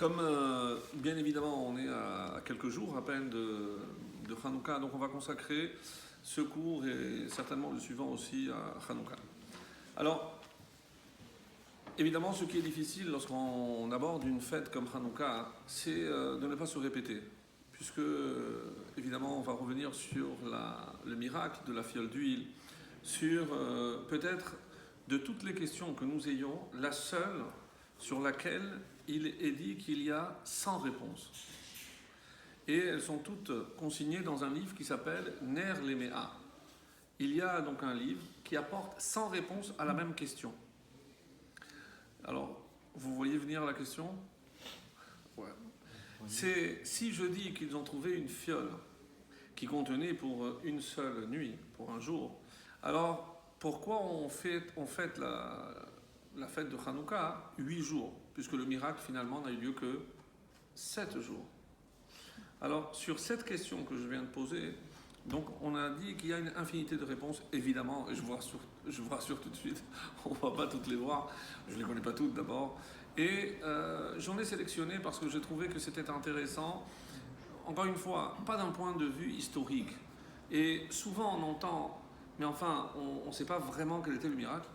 Comme bien évidemment on est à quelques jours à peine de Hanouka, donc on va consacrer ce cours et certainement le suivant aussi à Hanouka. Alors, évidemment, ce qui est difficile lorsqu'on aborde une fête comme Hanouka, c'est de ne pas se répéter. Puisque, évidemment, on va revenir sur le miracle de la fiole d'huile, sur peut-être de toutes les questions que nous ayons, la seule sur laquelle il est dit qu'il y a 100 réponses. Et elles sont toutes consignées dans un livre qui s'appelle Ner Lemea. Il y a donc un livre qui apporte 100 réponses à la même question. Alors, vous voyez venir la question ? Ouais. C'est si je dis qu'ils ont trouvé une fiole qui contenait pour une seule nuit, pour un jour, alors pourquoi on fête la fête de Hanouka 8 jours, puisque le miracle finalement n'a eu lieu que 7 jours. Alors, sur cette question que je viens de poser, donc on a dit qu'il y a une infinité de réponses, évidemment, et je vous rassure tout de suite, on ne va pas toutes les voir, je ne les connais pas toutes d'abord, et j'en ai sélectionné parce que j'ai trouvé que c'était intéressant, encore une fois, pas d'un point de vue historique, et souvent on entend, mais enfin, on ne sait pas vraiment quel était le miracle.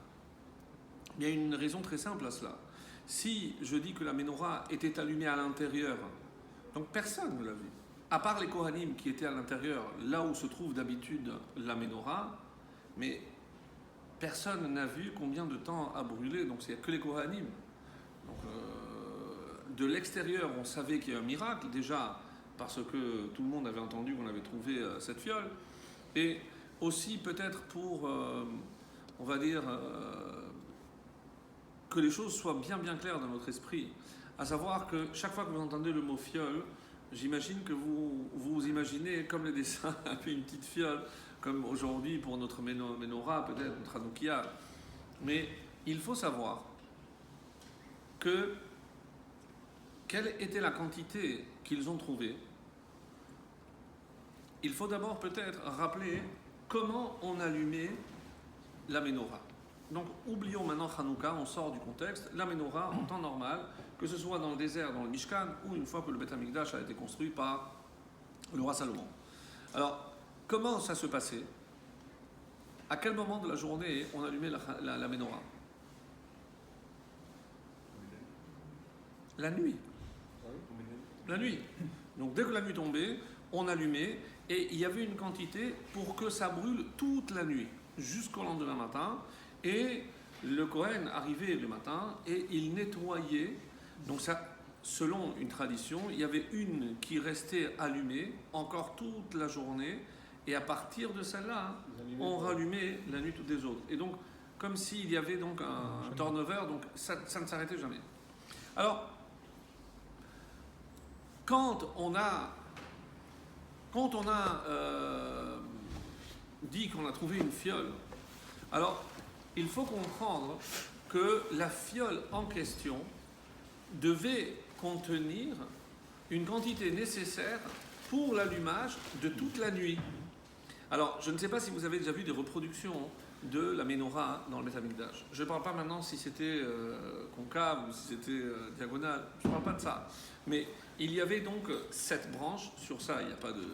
Il y a une raison très simple à cela. Si je dis que la menorah était allumée à l'intérieur, donc personne ne l'a vu, à part les Kohanim qui étaient à l'intérieur, là où se trouve d'habitude la menorah, mais personne n'a vu combien de temps a brûlé, donc c'est que les Kohanim. Donc, de l'extérieur, on savait qu'il y a un miracle, déjà parce que tout le monde avait entendu qu'on avait trouvé cette fiole, et aussi peut-être pour, on va dire, que les choses soient bien claires dans notre esprit, à savoir que chaque fois que vous entendez le mot fiole, j'imagine que vous imaginez comme les dessins, un peu une petite fiole, comme aujourd'hui pour notre menorah, peut-être notre Hanoukia. Mais il faut savoir que quelle était la quantité qu'ils ont trouvée. Il faut d'abord peut-être rappeler comment on allumait la menorah. Donc, oublions maintenant Hanouka, on sort du contexte. La menorah, en temps normal, que ce soit dans le désert, dans le Mishkan, ou une fois que le Beth Amikdash a été construit par le roi Salomon. Alors, comment ça se passait ? À quel moment de la journée on allumait la menorah ? La nuit. La nuit. Donc, dès que la nuit tombait, on allumait, et il y avait une quantité pour que ça brûle toute la nuit, jusqu'au lendemain matin. Et le Kohen arrivait le matin et il nettoyait. Donc ça, selon une tradition, il y avait une qui restait allumée encore toute la journée. Et à partir de celle-là, on rallumait la nuit toutes les autres. Et donc, comme s'il y avait donc un turnover, donc ça ne s'arrêtait jamais. Alors, quand on a dit qu'on a trouvé une fiole, alors il faut comprendre que la fiole en question devait contenir une quantité nécessaire pour l'allumage de toute la nuit. Alors, je ne sais pas si vous avez déjà vu des reproductions de la menorah dans le Beth Amikdash. Je ne parle pas maintenant si c'était concave ou si c'était diagonale, je ne parle pas de ça. Mais il y avait donc 7 branches, sur ça il n'y a pas de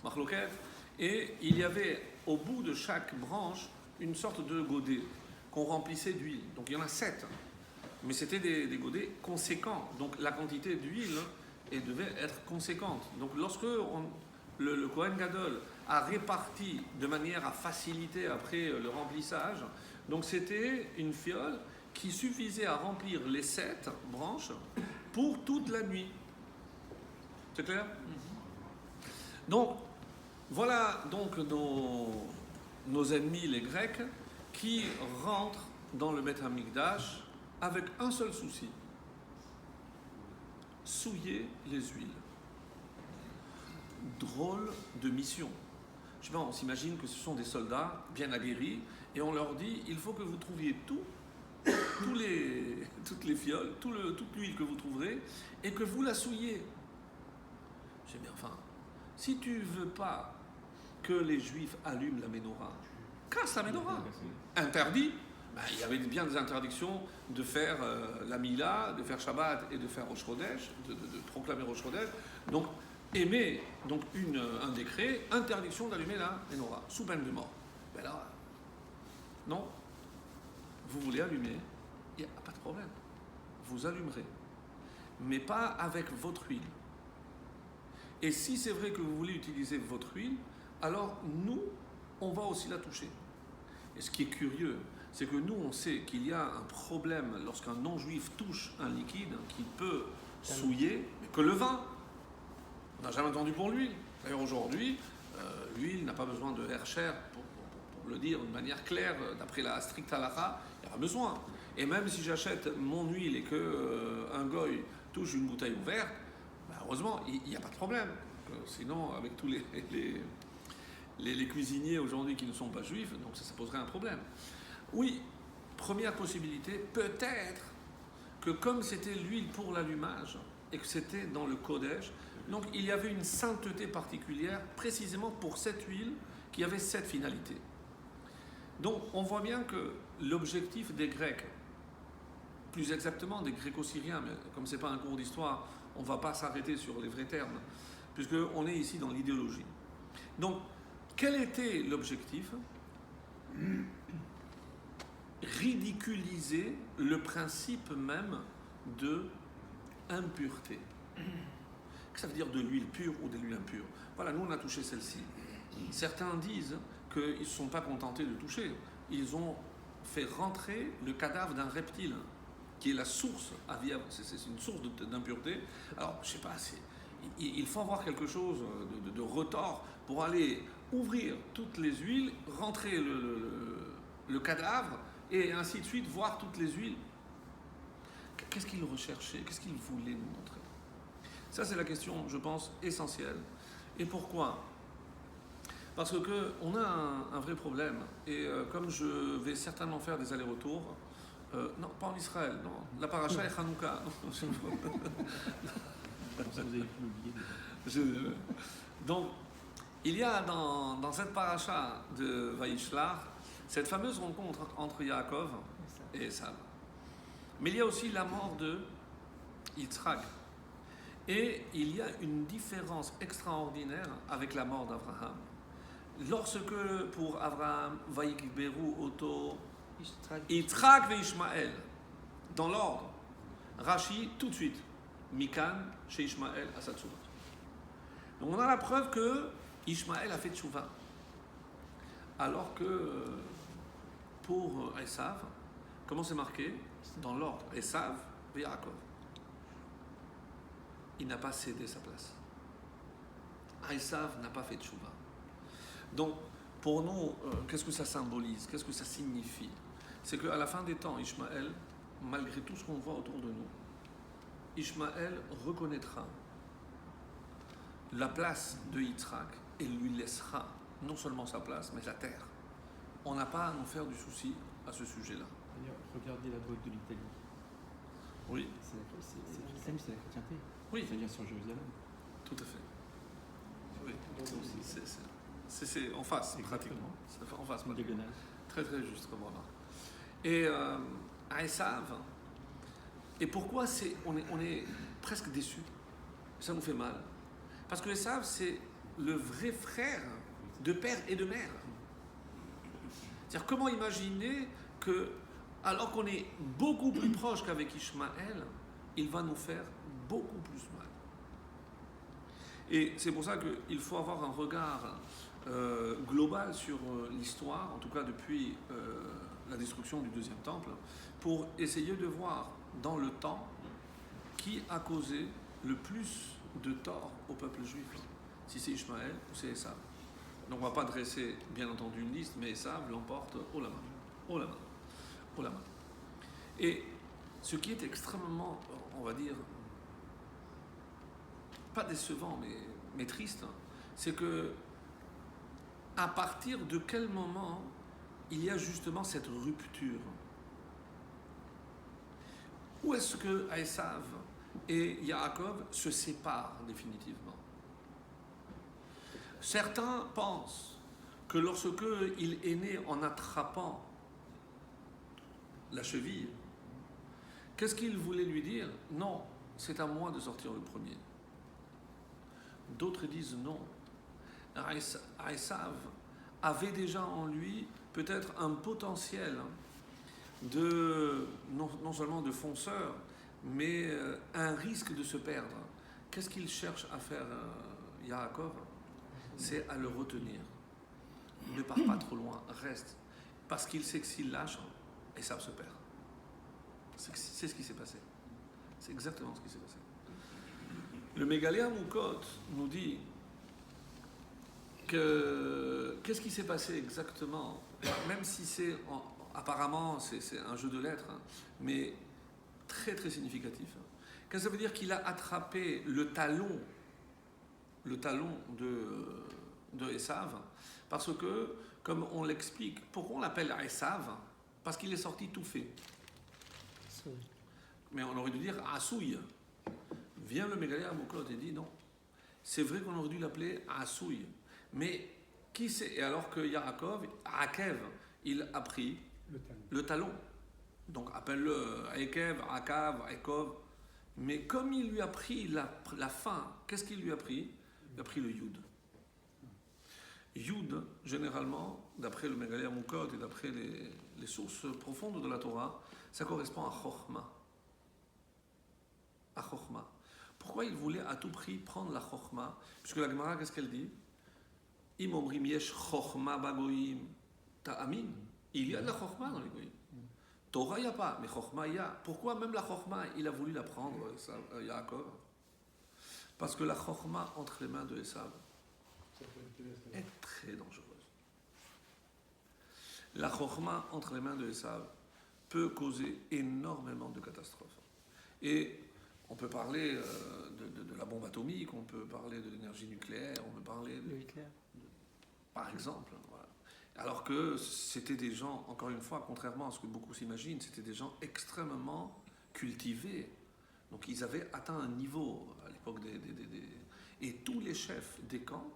marloquette, et il y avait au bout de chaque branche une sorte de godet qu'on remplissait d'huile. Donc il y en a 7, mais c'était des godets conséquents. Donc la quantité d'huile devait être conséquente. Donc lorsque le Kohen Gadol a réparti de manière à faciliter après le remplissage, donc c'était une fiole qui suffisait à remplir les 7 branches pour toute la nuit. C'est clair ? Donc voilà donc nos ennemis les Grecs qui rentrent dans le Beth Amikdash avec un seul souci: souiller les huiles. Drôle de mission. Je sais pas, on s'imagine que ce sont des soldats bien aguerris et on leur dit il faut que vous trouviez toutes les fioles, toute l'huile que vous trouverez et que vous la souillez. Je dis mais enfin, si tu veux pas que les Juifs allument la menorah, casse la menorah. Interdit. il y avait bien des interdictions de faire la Mila, de faire Shabbat et de faire Rosh Chodesh, de proclamer Rosh Chodesh. Donc, donc un décret, interdiction d'allumer la menorah, sous peine de mort. Ben là, non, vous voulez allumer, il n'y a pas de problème. Vous allumerez, mais pas avec votre huile. Et si c'est vrai que vous voulez utiliser votre huile, alors nous, on va aussi la toucher. Et ce qui est curieux, c'est que nous, on sait qu'il y a un problème lorsqu'un non-juif touche un liquide qui peut souiller, mais que le vin. On n'a jamais entendu pour l'huile. D'ailleurs, aujourd'hui, l'huile n'a pas besoin de Hercher, pour le dire de manière claire, d'après la stricte halakha, il n'y a pas besoin. Et même si j'achète mon huile et qu'un goy touche une bouteille ouverte, heureusement, il n'y a pas de problème. Sinon, avec tous les cuisiniers aujourd'hui qui ne sont pas juifs, donc ça poserait un problème. Oui, première possibilité, peut-être que comme c'était l'huile pour l'allumage et que c'était dans le Kodesh, donc il y avait une sainteté particulière précisément pour cette huile qui avait cette finalité. Donc on voit bien que l'objectif des Grecs, plus exactement des Gréco-Syriens, mais comme ce n'est pas un cours d'histoire, on ne va pas s'arrêter sur les vrais termes, puisqu'on est ici dans l'idéologie. Donc, quel était l'objectif ? Ridiculiser le principe même de impureté. Qu'est-ce que ça veut dire de l'huile pure ou de l'huile impure ? Voilà, nous on a touché celle-ci. Certains disent qu'ils ne se sont pas contentés de toucher. Ils ont fait rentrer le cadavre d'un reptile, qui est la source à vivre. C'est une source d'impureté. Alors, je ne sais pas, il faut avoir quelque chose de retors pour aller ouvrir toutes les huiles, rentrer le cadavre, et ainsi de suite, voir toutes les huiles. Qu'est-ce qu'il recherchait ? Qu'est-ce qu'il voulait nous montrer ? Ça, c'est la question, je pense, essentielle. Et pourquoi ? Parce qu'on a un vrai problème. Et comme je vais certainement faire des allers-retours, non, pas en Israël, non. La paracha est Hanouka. Vous avez oublié. Donc, il y a dans cette paracha de Vaïshlach cette fameuse rencontre entre Yaakov et Esav. Mais il y a aussi la mort de Yitzhak. Et il y a une différence extraordinaire avec la mort d'Abraham. Lorsque pour Abraham, Vaïkberu Oto Yitzhak ve Ishmael, dans l'ordre, Rashi tout de suite, Mikan chez Ishmael à Satsouva. Donc on a la preuve que Ishmael a fait tchouva. Alors que pour Esav, comment c'est marqué ? Dans l'ordre, Esav ve Yaakov. Il n'a pas cédé sa place. Esav n'a pas fait tchouva. Donc, pour nous, qu'est-ce que ça symbolise ? Qu'est-ce que ça signifie ? C'est qu'à la fin des temps, Ishmael, malgré tout ce qu'on voit autour de nous, Ishmael reconnaîtra la place de Yitzhak et lui laissera non seulement sa place, mais la terre. On n'a pas à nous faire du souci à ce sujet-là. D'ailleurs, regardez la botte de l'Italie. Oui. C'est la chrétienté. Oui. Ça vient sur Jérusalem. Tout à fait. Oui. C'est en face, pratiquement. C'est en face, diagonale. Très très juste comme remarque. Et à Esav, et pourquoi on est presque déçus ? Ça nous fait mal. Parce que Esav, c'est le vrai frère de père et de mère. C'est-à-dire, comment imaginer que, alors qu'on est beaucoup plus proche qu'avec Ishmaël, il va nous faire beaucoup plus mal. Et c'est pour ça qu'il faut avoir un regard global sur l'histoire, en tout cas depuis la destruction du deuxième temple, pour essayer de voir dans le temps qui a causé le plus de tort au peuple juif, si c'est Ishmaël ou c'est Esav. Donc on ne va pas dresser, bien entendu, une liste, mais Esav l'emporte haut la main. Et ce qui est extrêmement, on va dire, pas décevant, mais triste, c'est que à partir de quel moment il y a justement cette rupture ? Où est-ce que Esav et Yaakov se séparent définitivement ? Certains pensent que lorsque il est né en attrapant la cheville. Qu'est-ce qu'il voulait lui dire? Non, c'est à moi de sortir le premier. D'autres disent non. Esav avait déjà en lui peut-être un potentiel de, non seulement de fonceur, mais un risque de se perdre. Qu'est-ce qu'il cherche à faire, Yaakov? C'est à le retenir. Ne pars pas trop loin, reste. Parce qu'il sait que s'il lâche, Esav se perd. C'est ce qui s'est passé. C'est exactement ce qui s'est passé. Le Mégaléa Moukot nous dit que qu'est-ce qui s'est passé exactement, même si c'est apparemment c'est un jeu de lettres, hein, mais très très significatif. Qu'est-ce que ça veut dire? Qu'il a attrapé le talon de Esav, parce que, comme on l'explique, pourquoi on l'appelle Esav? Parce qu'il est sorti tout fait. Mais on aurait dû dire Asouï. Vient le Mégaléa Moukot et dit non. C'est vrai qu'on aurait dû l'appeler Asouï. Mais qui sait? Et alors que Yaakov, Akev, il a pris le talon. Donc appelle-le Akev, Akav, Ekov. Mais comme il lui a pris la fin, qu'est-ce qu'il lui a pris? Il a pris le Yud. Yud, généralement, d'après le Mégaléa Moukot et d'après les sources profondes de la Torah, ça correspond à Chochma. À Chochma. Pourquoi il voulait à tout prix prendre la Chochma? Puisque la Gemara, qu'est-ce qu'elle dit? Im omrim yesh Chochma bagoyim ta'amin. Il y a de la Chochma dans les goyim. Torah, il n'y a pas, mais Chochma, il y a. Pourquoi même la Chochma, il a voulu la prendre, Yaakov? Parce que la Chochma entre les mains de Esav est très dangereuse. La Chochma entre les mains de Esav peut causer énormément de catastrophes. Et on peut parler de la bombe atomique, on peut parler de l'énergie nucléaire, on peut parler de Hitler. Par exemple. Voilà. Alors que c'était des gens, encore une fois, contrairement à ce que beaucoup s'imaginent, c'était des gens extrêmement cultivés. Donc ils avaient atteint un niveau à l'époque Et tous les chefs des camps,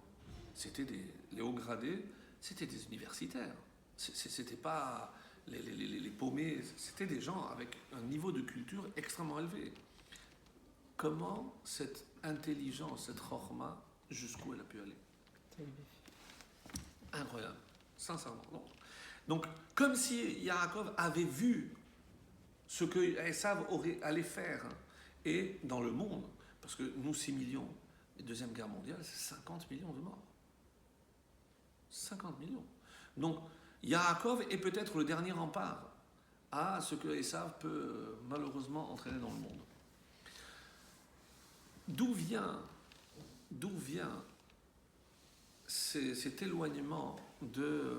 c'était les hauts gradés, c'était des universitaires. C'était pas les paumés, c'était des gens avec un niveau de culture extrêmement élevé. Comment cette intelligence, cette chorma, jusqu'où elle a pu aller? Incroyable, sincèrement. Non. Donc, comme si Yaakov avait vu ce que Esav allait faire, et dans le monde, parce que nous, 6 millions, la Deuxième Guerre mondiale, c'est 50 millions de morts. 50 millions. Donc, Yaakov est peut-être le dernier rempart à ce que Esav peut malheureusement entraîner dans le monde. D'où vient cet éloignement de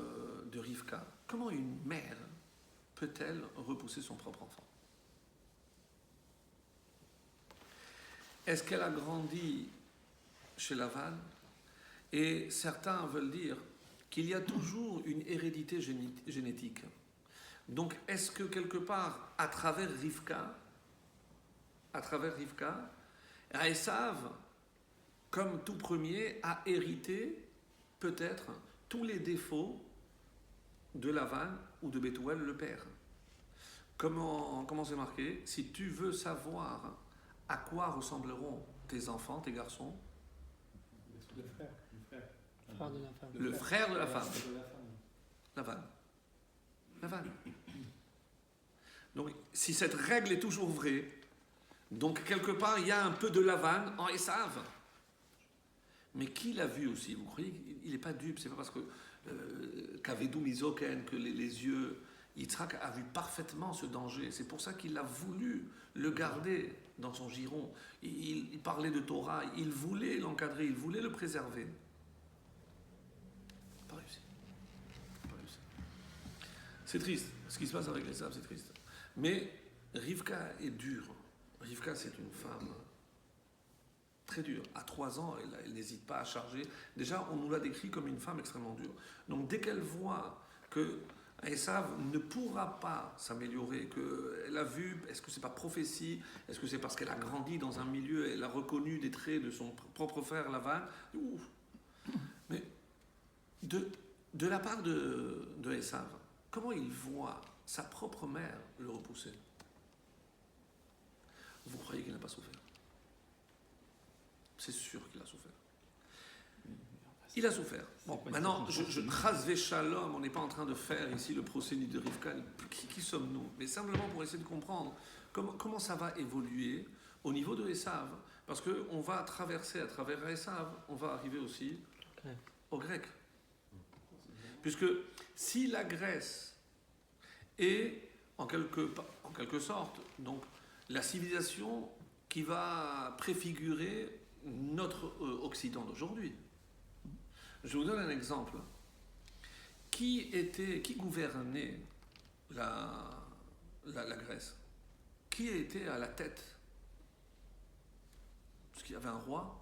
Rivka? Comment une mère peut-elle repousser son propre enfant? Est-ce qu'elle a grandi chez Lavan? Et certains veulent dire qu'il y a toujours une hérédité génétique. Donc, est-ce que quelque part, à travers Rivka, Esav, comme tout premier, a hérité peut-être tous les défauts de Lavan ou de Bethuel, le père. Comment c'est marqué? Si tu veux savoir à quoi ressembleront tes enfants, tes garçons, Le frère de la femme. Le frère de la femme. Lavan. Donc, si cette règle est toujours vraie, donc quelque part, il y a un peu de Lavan en Esav. Mais qui l'a vu aussi? Vous croyez qu'il n'est pas dupe? C'est pas parce que Kavedou Mizoken, que les yeux... Yitzhak a vu parfaitement ce danger. C'est pour ça qu'il a voulu le garder dans son giron. Il parlait de Torah, il voulait l'encadrer, il voulait le préserver. Pas réussi. C'est triste. Ce qui se passe avec Esav, c'est triste. Mais Rivka est dure. Rivka, c'est une femme très dure. À 3 ans, elle n'hésite pas à charger. Déjà, on nous l'a décrit comme une femme extrêmement dure. Donc, dès qu'elle voit que Esav ne pourra pas s'améliorer, qu'elle a vu, est-ce que c'est pas prophétie, est-ce que c'est parce qu'elle a grandi dans un milieu, elle a reconnu des traits de son propre frère Lavan, ouf. Mais de la part de Esav, comment il voit sa propre mère le repoussait. Vous croyez qu'il n'a pas souffert? C'est sûr qu'il a souffert. Il a souffert. Bon, maintenant, Chasvé Shalom, on n'est pas en train de faire ici le procédé de Rivka. Qui sommes-nous? Mais simplement pour essayer de comprendre comment ça va évoluer au niveau de Esav. Parce qu'on va traverser à travers Esav, on va arriver aussi aux Grecs. Puisque si la Grèce est en quelque sorte donc, la civilisation qui va préfigurer notre Occident d'aujourd'hui. Je vous donne un exemple. Qui gouvernait la Grèce? Qui était à la tête? Parce qu'il y avait un roi,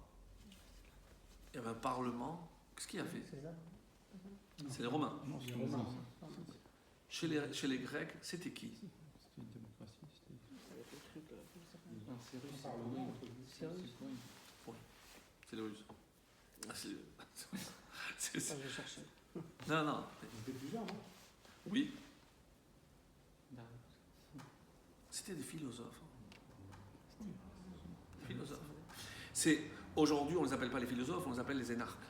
il y avait un parlement. Qu'est-ce qu'il y avait? C'est les Romains. Non, c'est les Romains. Chez les Grecs, c'était qui? C'était une démocratie. C'est les Russes. Je cherchais. Non. C'était plusieurs, non? Oui. C'était des philosophes. Aujourd'hui, on ne les appelle pas les philosophes, on les appelle les énarques.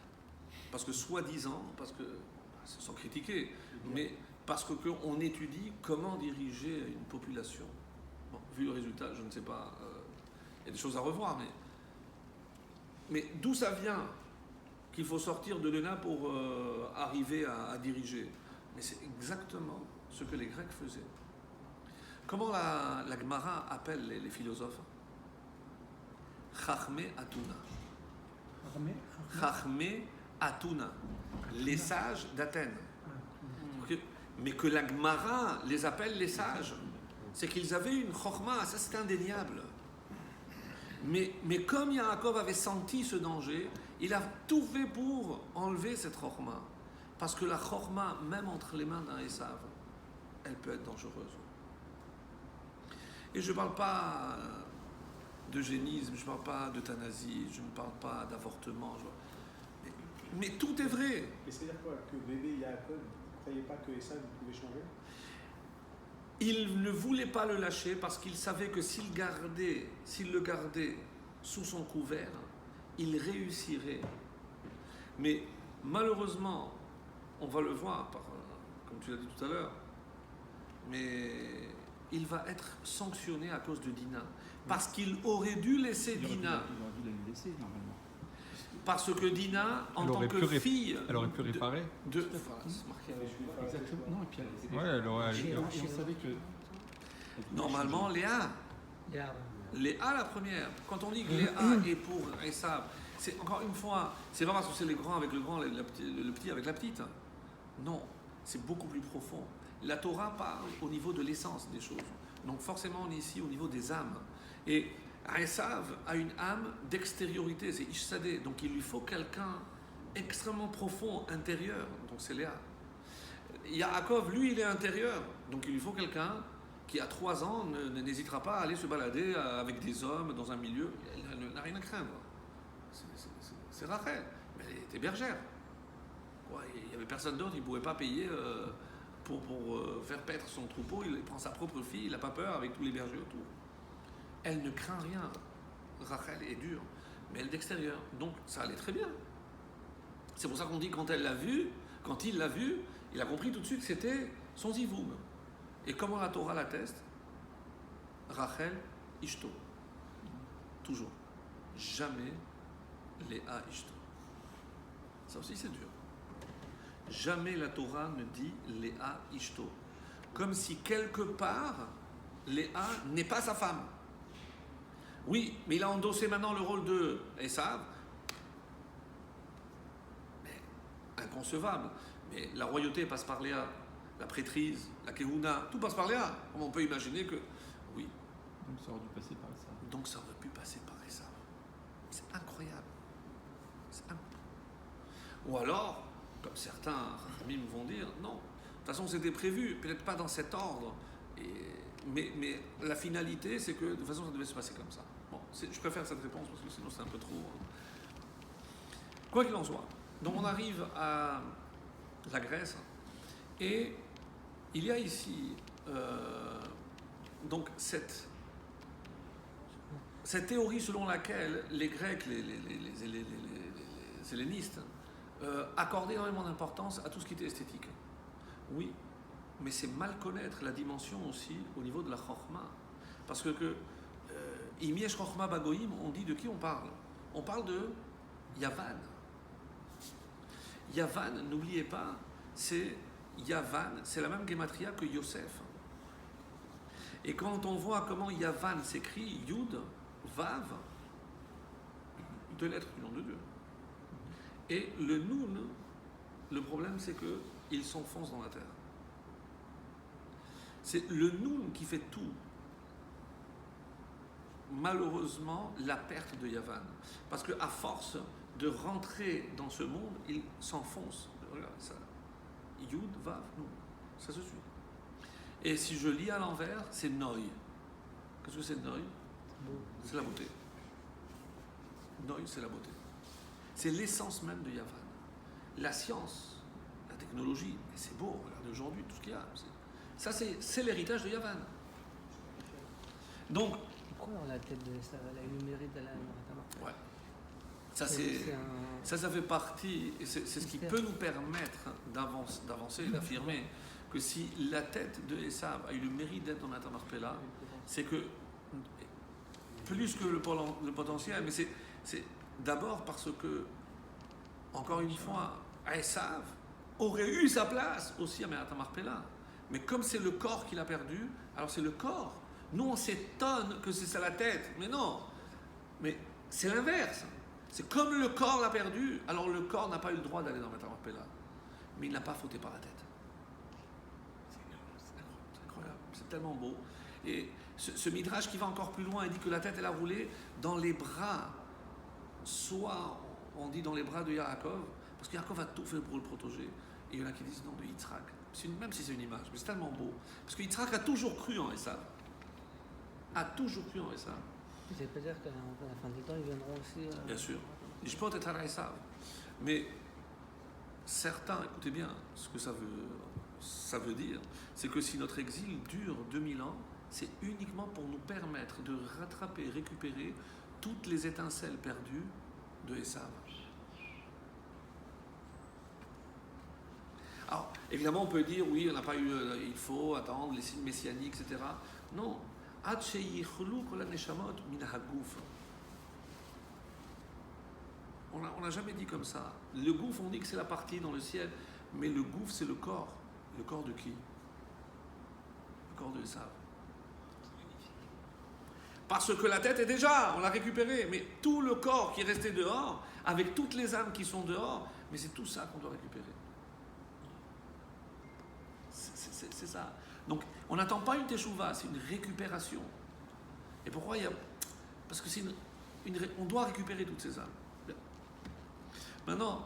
Parce que soi-disant, sans critiquer, mais parce qu'on étudie comment diriger une population. Bon, vu le résultat, je ne sais pas, il y a des choses à revoir, mais d'où ça vient qu'il faut sortir de l'ENA pour arriver à diriger? Mais c'est exactement ce que les Grecs faisaient. Comment la Gemara appelle les philosophes? Chachmé Atuna. Chachmé Atuna. Les sages d'Athènes. Mais que la Gemara les appelle les sages, c'est qu'ils avaient une chorma, ça c'est indéniable. Mais comme Yaakov avait senti ce danger, il a tout fait pour enlever cette chorma. Parce que la chorma, même entre les mains d'un Esav, elle peut être dangereuse. Et je ne parle pas d'eugénisme, je ne parle pas d'euthanasie, je ne parle pas d'avortement. Mais tout est vrai. Et c'est-à-dire quoi? Que bébé Yaakov ne croyait pas que Esav pouvait changer? Il ne voulait pas le lâcher parce qu'il savait que s'il le gardait sous son couvert, il réussirait. Mais malheureusement, on va le voir, comme tu l'as dit tout à l'heure, mais il va être sanctionné à cause de Dina. Parce qu'il aurait dû laisser Dina. Il aurait dû la laisser, normalement. Parce que Dina, en tant que fille... Elle aurait pu réparer. Voilà, c'est marqué. Exactement. Non, et puis Elle aurait... on savait que... Normalement, Léa, la première. Quand on dit que Léa est pour Esav, c'est encore une fois, c'est pas parce que c'est les grands avec le grand, le petit avec la petite. Non, c'est beaucoup plus profond. La Torah parle au niveau de l'essence des choses. Donc forcément, on est ici au niveau des âmes. Et Esav a une âme d'extériorité, c'est Ishsadé. Donc il lui faut quelqu'un extrêmement profond, intérieur. Donc c'est Léa. Yaakov, lui, il est intérieur. Donc il lui faut quelqu'un qui, à 3 ans, n'hésitera pas à aller se balader avec des hommes dans un milieu. Elle n'a rien à craindre. C'est Rachel. Mais elle était bergère. Il n'y avait personne d'autre, il ne pouvait pas payer pour faire paître son troupeau. Il prend sa propre fille, il n'a pas peur avec tous les bergers autour. Elle ne craint rien. Rachel est dure, mais elle d'extérieur. Donc ça allait très bien. C'est pour ça qu'on dit quand il l'a vu, il a compris tout de suite que c'était son zivoum. Et comment la Torah l'atteste? Rachel Ishto. Toujours. Jamais Léa Ishto. Ça aussi c'est dur. Jamais la Torah ne dit Léa Ishto. Comme si quelque part, Léa n'est pas sa femme. Oui, mais il a endossé maintenant le rôle de Esav. Mais inconcevable. Mais la royauté passe par Léa. La prêtrise, la Kehuna, tout passe par Léa. On peut imaginer que, oui. Donc ça aurait dû passer par ça. Donc ça aurait pu passer par Esav. C'est incroyable. Ou alors, comme certains Ramim vont dire, non. De toute façon, c'était prévu, peut-être pas dans cet ordre. Mais la finalité, c'est que de toute façon, ça devait se passer comme ça. Bon, je préfère cette réponse parce que sinon, c'est un peu trop. Quoi qu'il en soit. Donc, on arrive à la Grèce et il y a ici donc cette théorie selon laquelle les Grecs, les hellénistes, accordaient énormément d'importance à tout ce qui était esthétique. Oui, mais c'est mal connaître la dimension aussi au niveau de la Chokhmah. Parce que Imiesh Chokhmah Bagoïm, on dit de qui on parle? On parle de Yavan. Yavan, n'oubliez pas, c'est Yavan, c'est la même gématria que Yosef. Et quand on voit comment Yavan s'écrit, Yud, Vav, 2 lettres du nom de Dieu. Et le Nun, le problème c'est qu'il s'enfonce dans la terre. C'est le Nun qui fait tout. Malheureusement, la perte de Yavan. Parce qu'à force de rentrer dans ce monde, il s'enfonce. Regarde ça. Yud, Vav, Nun. Ça se suit. Et si je lis à l'envers, c'est Noï. Qu'est-ce que c'est Noï? C'est la beauté. Noï, c'est la beauté. C'est l'essence même de Yavan. La science, la technologie, et c'est beau, regardez aujourd'hui tout ce qu'il y a. Ça, c'est l'héritage de Yavan. Donc, pourquoi alors la tête de ça, elle a eu le mérite d'aller à ouais. Ça fait partie, et c'est ce qui peut nous permettre d'avancer et d'affirmer que si la tête de Esav a eu le mérite d'être dans la Tamarpella, c'est que, plus que le potentiel, mais c'est d'abord parce que, encore une fois, Esav aurait eu sa place aussi à Mérata Marpella. Mais comme c'est le corps qu'il a perdu, alors c'est le corps. Nous, on s'étonne que c'est ça la tête. Mais non. Mais c'est l'inverse. C'est comme le corps l'a perdu, alors le corps n'a pas eu le droit d'aller dans Mérata Marpella. Mais il n'a pas fauté par la tête. C'est incroyable. C'est tellement beau. Et ce midrash qui va encore plus loin, il dit que la tête, elle a roulé dans les bras. Soit, on dit dans les bras de Yaakov, parce que Yaakov a tout fait pour le protéger. Et il y en a qui disent non, de Yitzhak. Même si c'est une image, mais c'est tellement beau. Parce que Yitzhak a toujours cru en Esav. A toujours cru en Esav. Ça veut dire qu'à la fin des temps, ils viendront aussi. Bien sûr. Je peux être à Esav. Mais certains, écoutez bien, ce que ça veut dire, c'est que si notre exil dure 2000 ans, c'est uniquement pour nous permettre de rattraper, récupérer toutes les étincelles perdues de Esav. Alors, évidemment, on peut dire, oui, on n'a pas eu, il faut attendre les signes messianiques, etc. Non. On n'a jamais dit comme ça. Le gouffre, on dit que c'est la partie dans le ciel, mais le gouffre, c'est le corps. Le corps de qui? Le corps de Esav. Parce que la tête est déjà, on l'a récupérée, mais tout le corps qui est resté dehors, avec toutes les âmes qui sont dehors, mais c'est tout ça qu'on doit récupérer. C'est ça. Donc, on n'attend pas une teshuva, c'est une récupération. Et pourquoi il y a... Parce que c'est on doit récupérer toutes ces âmes. Maintenant,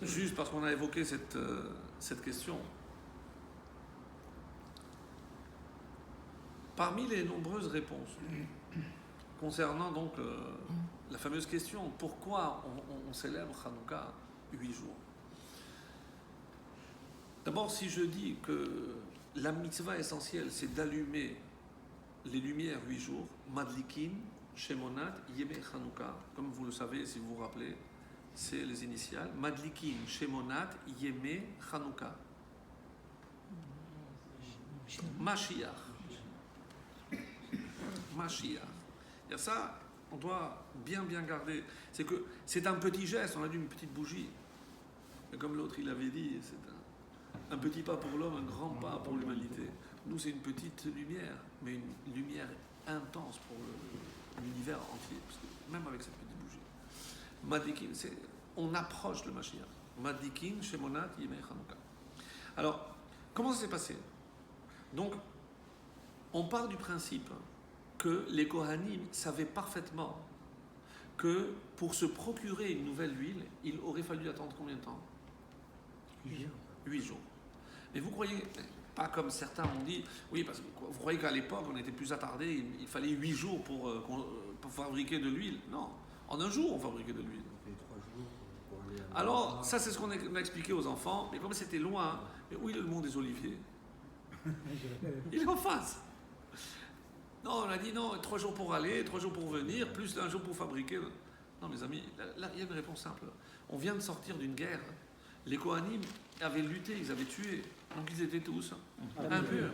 juste parce qu'on a évoqué cette question, parmi les nombreuses réponses concernant donc la fameuse question pourquoi on célèbre Hanouka 8 jours. D'abord, si je dis que la mitzvah essentielle, c'est d'allumer les lumières 8 jours, Madlikin, Shemonat, Yeme Hanouka, comme vous le savez, si vous vous rappelez, c'est les initiales, Madlikin, Shemonat, Yeme Hanouka. Mashiach. Et ça, on doit bien garder. C'est que c'est un petit geste, on a dit une petite bougie. Mais comme l'autre il avait dit, c'est un petit pas pour l'homme, un grand pas pour l'humanité. Nous, c'est une petite lumière, mais une lumière intense pour l'univers entier. Parce que même avec cette petite bougie. Madikin, on approche le Mashiach. Madikin, Shemonat, Yemei Hanouka. Alors, comment ça s'est passé? Donc, on part du principe que les Kohanim savaient parfaitement que pour se procurer une nouvelle huile, il aurait fallu attendre combien de temps? 8 jours. Mais vous croyez, pas comme certains ont dit, oui, parce que vous croyez qu'à l'époque, on était plus attardé, il fallait 8 jours pour fabriquer de l'huile? Non, en un jour, on fabriquait de l'huile. Alors, ça, c'est ce qu'on a expliqué aux enfants, mais comme c'était loin, mais où est le mont des Oliviers? Il est en face. Non, on a dit non, 3 jours pour aller, 3 jours pour venir, plus un jour pour fabriquer. Non, mes amis, là, il y a une réponse simple. On vient de sortir d'une guerre. Les Kohanim avaient lutté, ils avaient tué. Donc ils étaient tous impurs.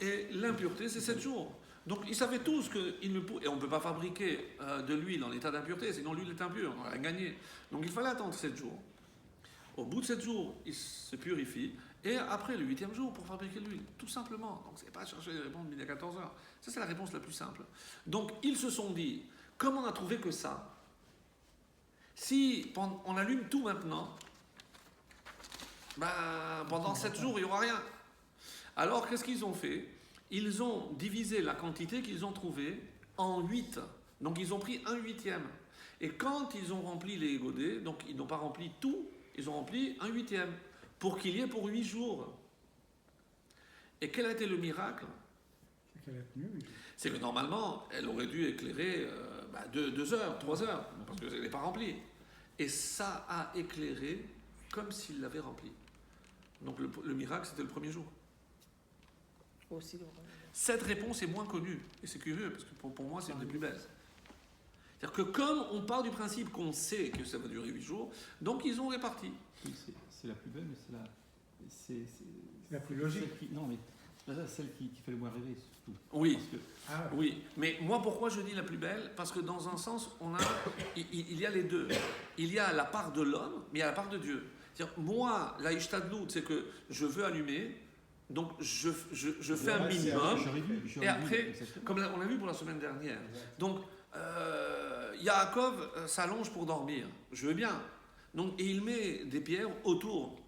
Et l'impureté, c'est 7 jours. Donc ils savaient tous qu'ils ne pouvaient. Et on ne peut pas fabriquer de l'huile en état d'impureté, sinon l'huile est impure, on a rien gagné. Donc il fallait attendre 7 jours. Au bout de 7 jours, ils se purifient. Et après, le 8e jour, pour fabriquer l'huile. Tout simplement. Donc c'est pas chercher les réponses midi à 14h. Ça, c'est la réponse la plus simple. Donc ils se sont dit, comme on n'a trouvé que ça, si on allume tout maintenant, pendant 7 jours, il n'y aura rien. Alors, qu'est-ce qu'ils ont fait? Ils ont divisé la quantité qu'ils ont trouvée en 8. Donc, ils ont pris 1/8. Et quand ils ont rempli les godets, donc ils n'ont pas rempli tout, ils ont rempli 1/8. Pour qu'il y ait pour 8 jours. Et quel a été le miracle? C'est qu'elle a tenu, oui. C'est que normalement, elle aurait dû éclairer 2 heures, 3 heures, parce qu'elle n'est pas remplie. Et ça a éclairé comme s'il l'avait rempli. Donc le miracle, c'était le premier jour. Aussi le Cette réponse est moins connue. Et c'est curieux, parce que pour moi, c'est une des plus belles. C'est-à-dire que comme on part du principe qu'on sait que ça va durer 8 jours, donc ils ont réparti. Oui, c'est la plus belle, mais c'est la plus logique. Non, mais celle qui fait le moins rêver, surtout. Oui. Parce que, Ah, Oui, mais moi pourquoi je dis la plus belle? Parce que dans un sens, il y a les deux. Il y a la part de l'homme, mais il y a la part de Dieu. C'est-à-dire, moi, la ishtadlout, c'est que je veux allumer, donc je fais un minimum, j'aurais vu, et après, exactement. comme on l'a vu pour la semaine dernière. Donc, Yaakov s'allonge pour dormir, je veux bien. Donc, et il met des pierres autour,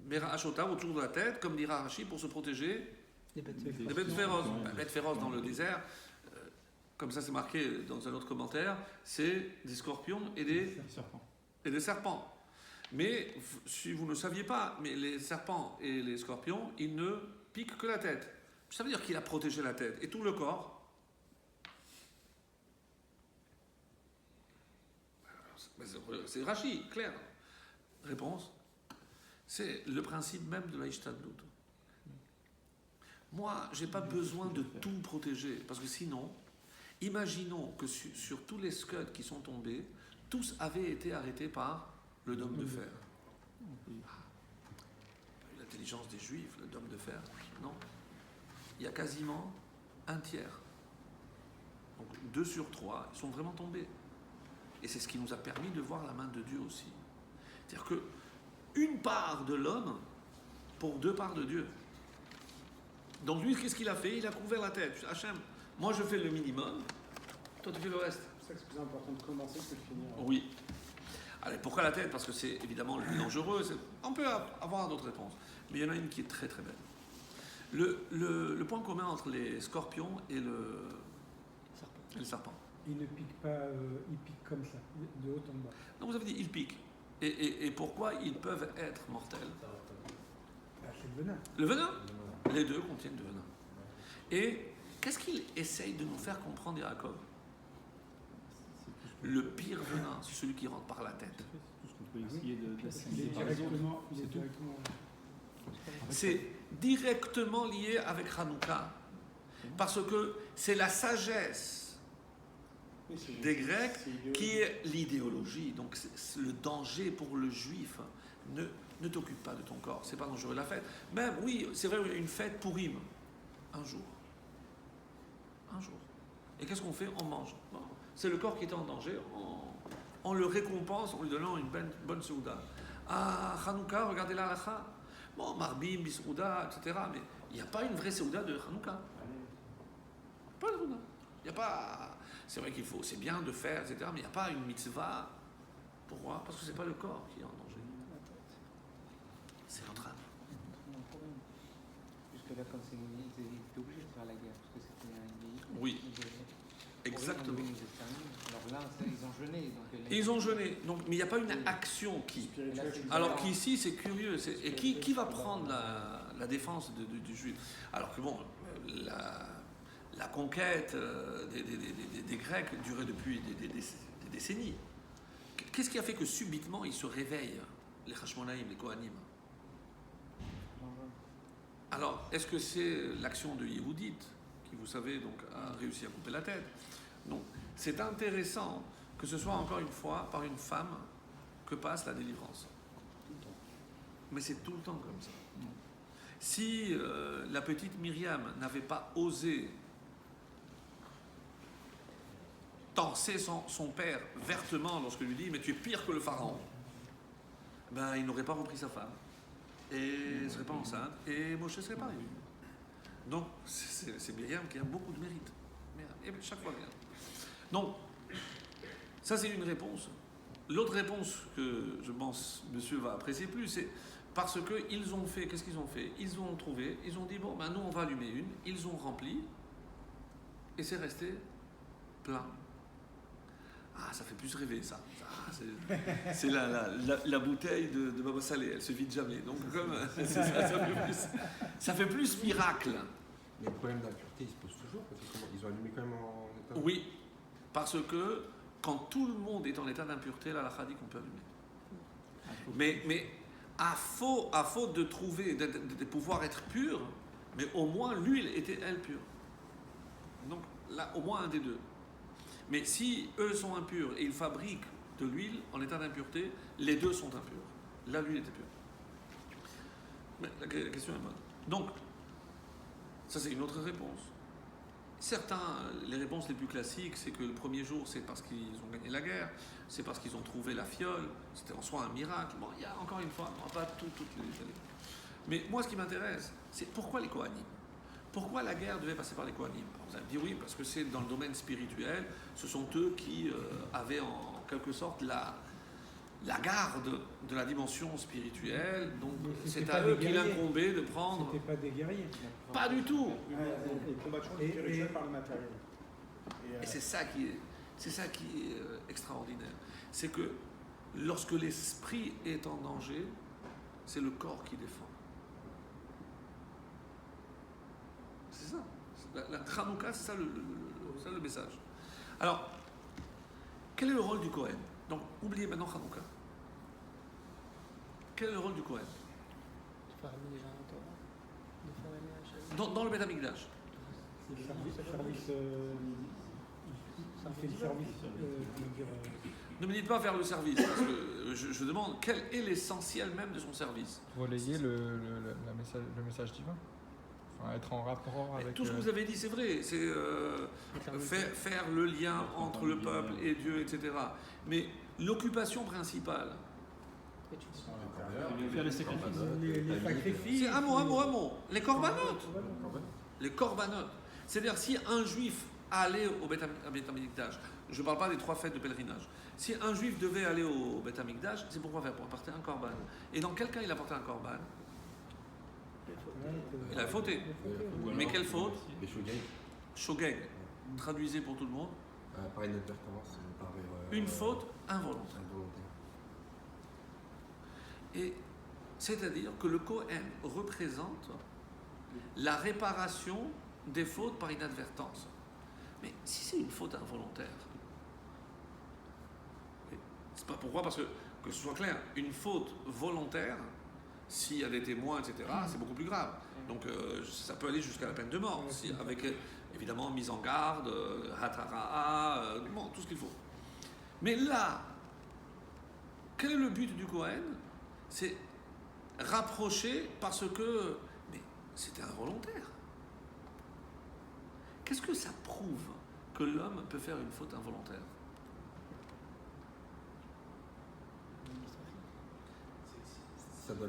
autour de la tête, comme dira Rashi, pour se protéger. des bêtes. Des bêtes féroces. Bêtes féroces dans le désert, comme ça c'est marqué dans un autre commentaire, c'est des scorpions et des serpents. Mais si vous ne saviez pas, mais les serpents et les scorpions, ils ne piquent que la tête. Ça veut dire qu'il a protégé la tête et tout le corps. C'est Rashi, clair. Réponse, c'est le principe même de la Ishtadlout. Moi, je n'ai pas besoin de tout protéger, parce que sinon, imaginons que sur tous les scuds qui sont tombés, tous avaient été arrêtés par le dôme de fer. L'intelligence des Juifs, le dôme de fer, non. Il y a quasiment un tiers. Donc 2 sur 3, ils sont vraiment tombés. Et c'est ce qui nous a permis de voir la main de Dieu aussi. C'est-à-dire que une part de l'homme pour 2 parts de Dieu. Donc lui, qu'est-ce qu'il a fait? Il a couvert la tête. Hachem, moi je fais le minimum, toi tu fais le reste. C'est ça que c'est plus important de commencer que de finir. Oui. Allez, pourquoi la tête? Parce que c'est évidemment le plus dangereux. On peut avoir d'autres réponses. Mais il y en a une qui est très très belle. Le point commun entre les scorpions et le serpent. il ne pique pas, il pique comme ça, de haut en bas. Donc vous avez dit, ils piquent. Et pourquoi ils peuvent être mortels? Ah, c'est le venin. Le venin? Les deux contiennent du venin. Et qu'est-ce qu'il essaye de nous faire comprendre, Yaakov? Le pire venin, c'est celui qui rentre par la tête. Tout ce qu'on peut essayer Il est d'assimiler par les autres. directement, il est C'est tout. directement. C'est directement lié avec Hanouka. Parce que c'est la sagesse Oui, c'est des juste- Grecs c'est idéologique. qui est l'idéologie. Donc c'est le danger pour le juif. Ne t'occupe pas de ton corps, c'est pas dangereux. La fête, même, oui, c'est vrai, il y a une fête pour Purim. Un jour. Un jour. Et qu'est-ce qu'on fait? On mange. Bon. C'est le corps qui est en danger. On le récompense en lui donnant une bonne souda. À Hanouka, regardez la halakha. Bon, Marbim, Bisouda, etc. Mais il n'y a pas une vraie souda de Hanouka. Pas de souda. Il n'y a pas. C'est vrai qu'il faut, c'est bien de faire, etc. Mais il n'y a pas une mitzvah. Pourquoi? Parce que c'est pas le corps qui est en danger. C'est notre âme. Jusque là, comme c'est une ils étaient obligés de faire la guerre, parce que c'était un pays. Oui, exactement. Alors là, ça, ils ont jeûné. Donc Et ils ont jeûné. Donc, mais il n'y a pas une action qui. Spirituel, c'est Alors différent. qu'ici, c'est curieux. Et qui va prendre la défense du juif? Alors que bon, la conquête des Grecs durait depuis des décennies. Qu'est-ce qui a fait que subitement ils se réveillent, les Hashmonaïm, les Kohanim? Alors, est-ce que c'est l'action de Yehudit qui, vous savez, donc, a réussi à couper la tête? Non. C'est intéressant que ce soit encore une fois par une femme que passe la délivrance. Mais c'est tout le temps comme ça. Si la petite Myriam n'avait pas osé torser son père vertement lorsqu'il lui dit « mais tu es pire que le pharaon », ben, il n'aurait pas repris sa femme. Et elle ne serait pas enceinte, et Moshe ne serait pas arrivé. Donc, c'est Myriam qui a beaucoup de mérite. Et chaque fois, Myriam. Donc, ça c'est une réponse. L'autre réponse que je pense monsieur va apprécier plus, c'est parce qu'ils ont fait, qu'est-ce qu'ils ont fait? Ils ont trouvé, ils ont dit, bon, ben nous on va allumer une, ils ont rempli, et c'est resté plein. Ah, ça fait plus rêver, ça. C'est la bouteille de Baba Salé, elle se vide jamais. Donc, comme ça fait plus miracle. Mais le problème d'impureté, il se pose toujours, parce qu'ils ont allumé quand même en état. Oui, parce que quand tout le monde est en état d'impureté, la halakha dit qu'on peut allumer. Mais à faute de trouver, de pouvoir être pur, mais au moins l'huile était elle pure. Donc là, au moins un des deux. Mais si eux sont impurs et ils fabriquent de l'huile en état d'impureté, les deux sont impurs. Là, l'huile était pure. Mais la question est bonne. Donc, ça c'est une autre réponse. Les réponses les plus classiques, c'est que le premier jour, c'est parce qu'ils ont gagné la guerre, c'est parce qu'ils ont trouvé la fiole, c'était en soi un miracle. Bon, il y a encore une fois, on va pas toutes les détailler. Mais moi, ce qui m'intéresse, c'est pourquoi les Kohanim? Pourquoi la guerre devait passer par les Kohanim? Vous allez me dire oui, parce que c'est dans le domaine spirituel, ce sont eux qui avaient en quelque sorte la garde de la dimension spirituelle, donc c'est à eux qu'il incombait de prendre... C'était pas des guerriers. Pas du tout. Les combattants étaient dirigés par le matériel. Et c'est ça qui est extraordinaire. C'est que lorsque l'esprit est en danger, c'est le corps qui défend. C'est ça. La Hanouka, c'est ça le message. Alors, quel est le rôle du Kohen? Donc, oubliez maintenant Hanouka. Quel est le rôle du Kohen? De faire amener les gens à la Torah, de faire aller à Dans le Beth Amikdash. Il fait le service, comment dire, Ne me dites pas faire le service, parce que je demande quel est l'essentiel même de son service. Relayer le message divin. Enfin, être en rapport avec... Tout ce que vous avez dit, c'est vrai. C'est faire le lien entre le peuple et Dieu, etc. Mais l'occupation principale, Faire les sacrifices. les sacrifices. c'est un mot. Les corbanotes. Les corbanotes. C'est-à-dire, si un juif allait au Beth Amikdash, je ne parle pas des 3 fêtes de pèlerinage, si un juif devait aller au Beth Amikdash, c'est pourquoi faire? Pour apporter un korban. Et dans quel cas il apportait un korban? Il a fauté. Mais quelle faute? Les shogeg, Shogeg. Traduisez pour tout le monde. par inadvertance, par Une faute involontaire. involontaire. Et c'est-à-dire que le Kohen représente la réparation des fautes par inadvertance. Mais si c'est une faute involontaire, c'est pas pourquoi, parce que ce soit clair, une faute volontaire, s'il y a des témoins, etc., c'est beaucoup plus grave. Donc ça peut aller jusqu'à la peine de mort, avec évidemment mise en garde, hatara'a, bon, tout ce qu'il faut. Mais là, quel est le but du Kohen? C'est rapprocher parce que... Mais c'était involontaire. Qu'est-ce que ça prouve que l'homme peut faire une faute involontaire? Ça doit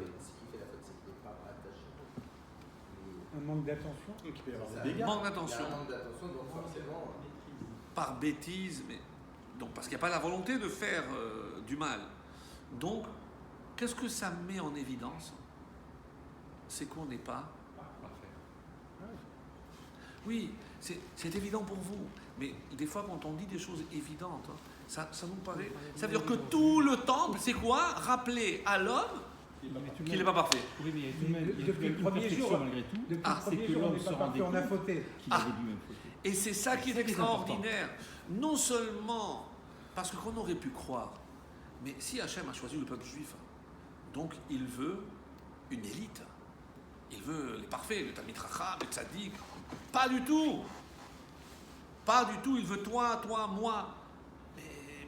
Un manque d'attention. Donc il peut y avoir Ça- des dégâts. Manque d'attention. Il y a un manque d'attention, donc forcément... Par bêtise, mais donc parce qu'il n'y a pas la volonté de faire du mal. Donc, qu'est-ce que ça met en évidence? C'est qu'on n'est pas parfait. Oui, c'est évident pour vous, mais des fois quand on dit des choses évidentes, ça nous paraît. Ça veut dire que tout le temple, c'est quoi? Rappeler à l'homme qu'il n'est pas parfait. Oui, mais il y a tout de même, il y a Depuis tout de même le une premier perfection jour. malgré tout. Depuis le Ah, c'est premier que jour, on l'homme n'est se pas rendait parfait, on a compte fauté. qu'il avait lui-même fauté. Et c'est ça qui est C'est ça qui est extraordinaire. Non seulement parce qu'on aurait pu croire, mais si Hachem a choisi le peuple juif, donc il veut une élite. Il veut les parfaits, le Talmid Chacham, le Tzaddik. Pas du tout. Pas du tout. Il veut toi, moi.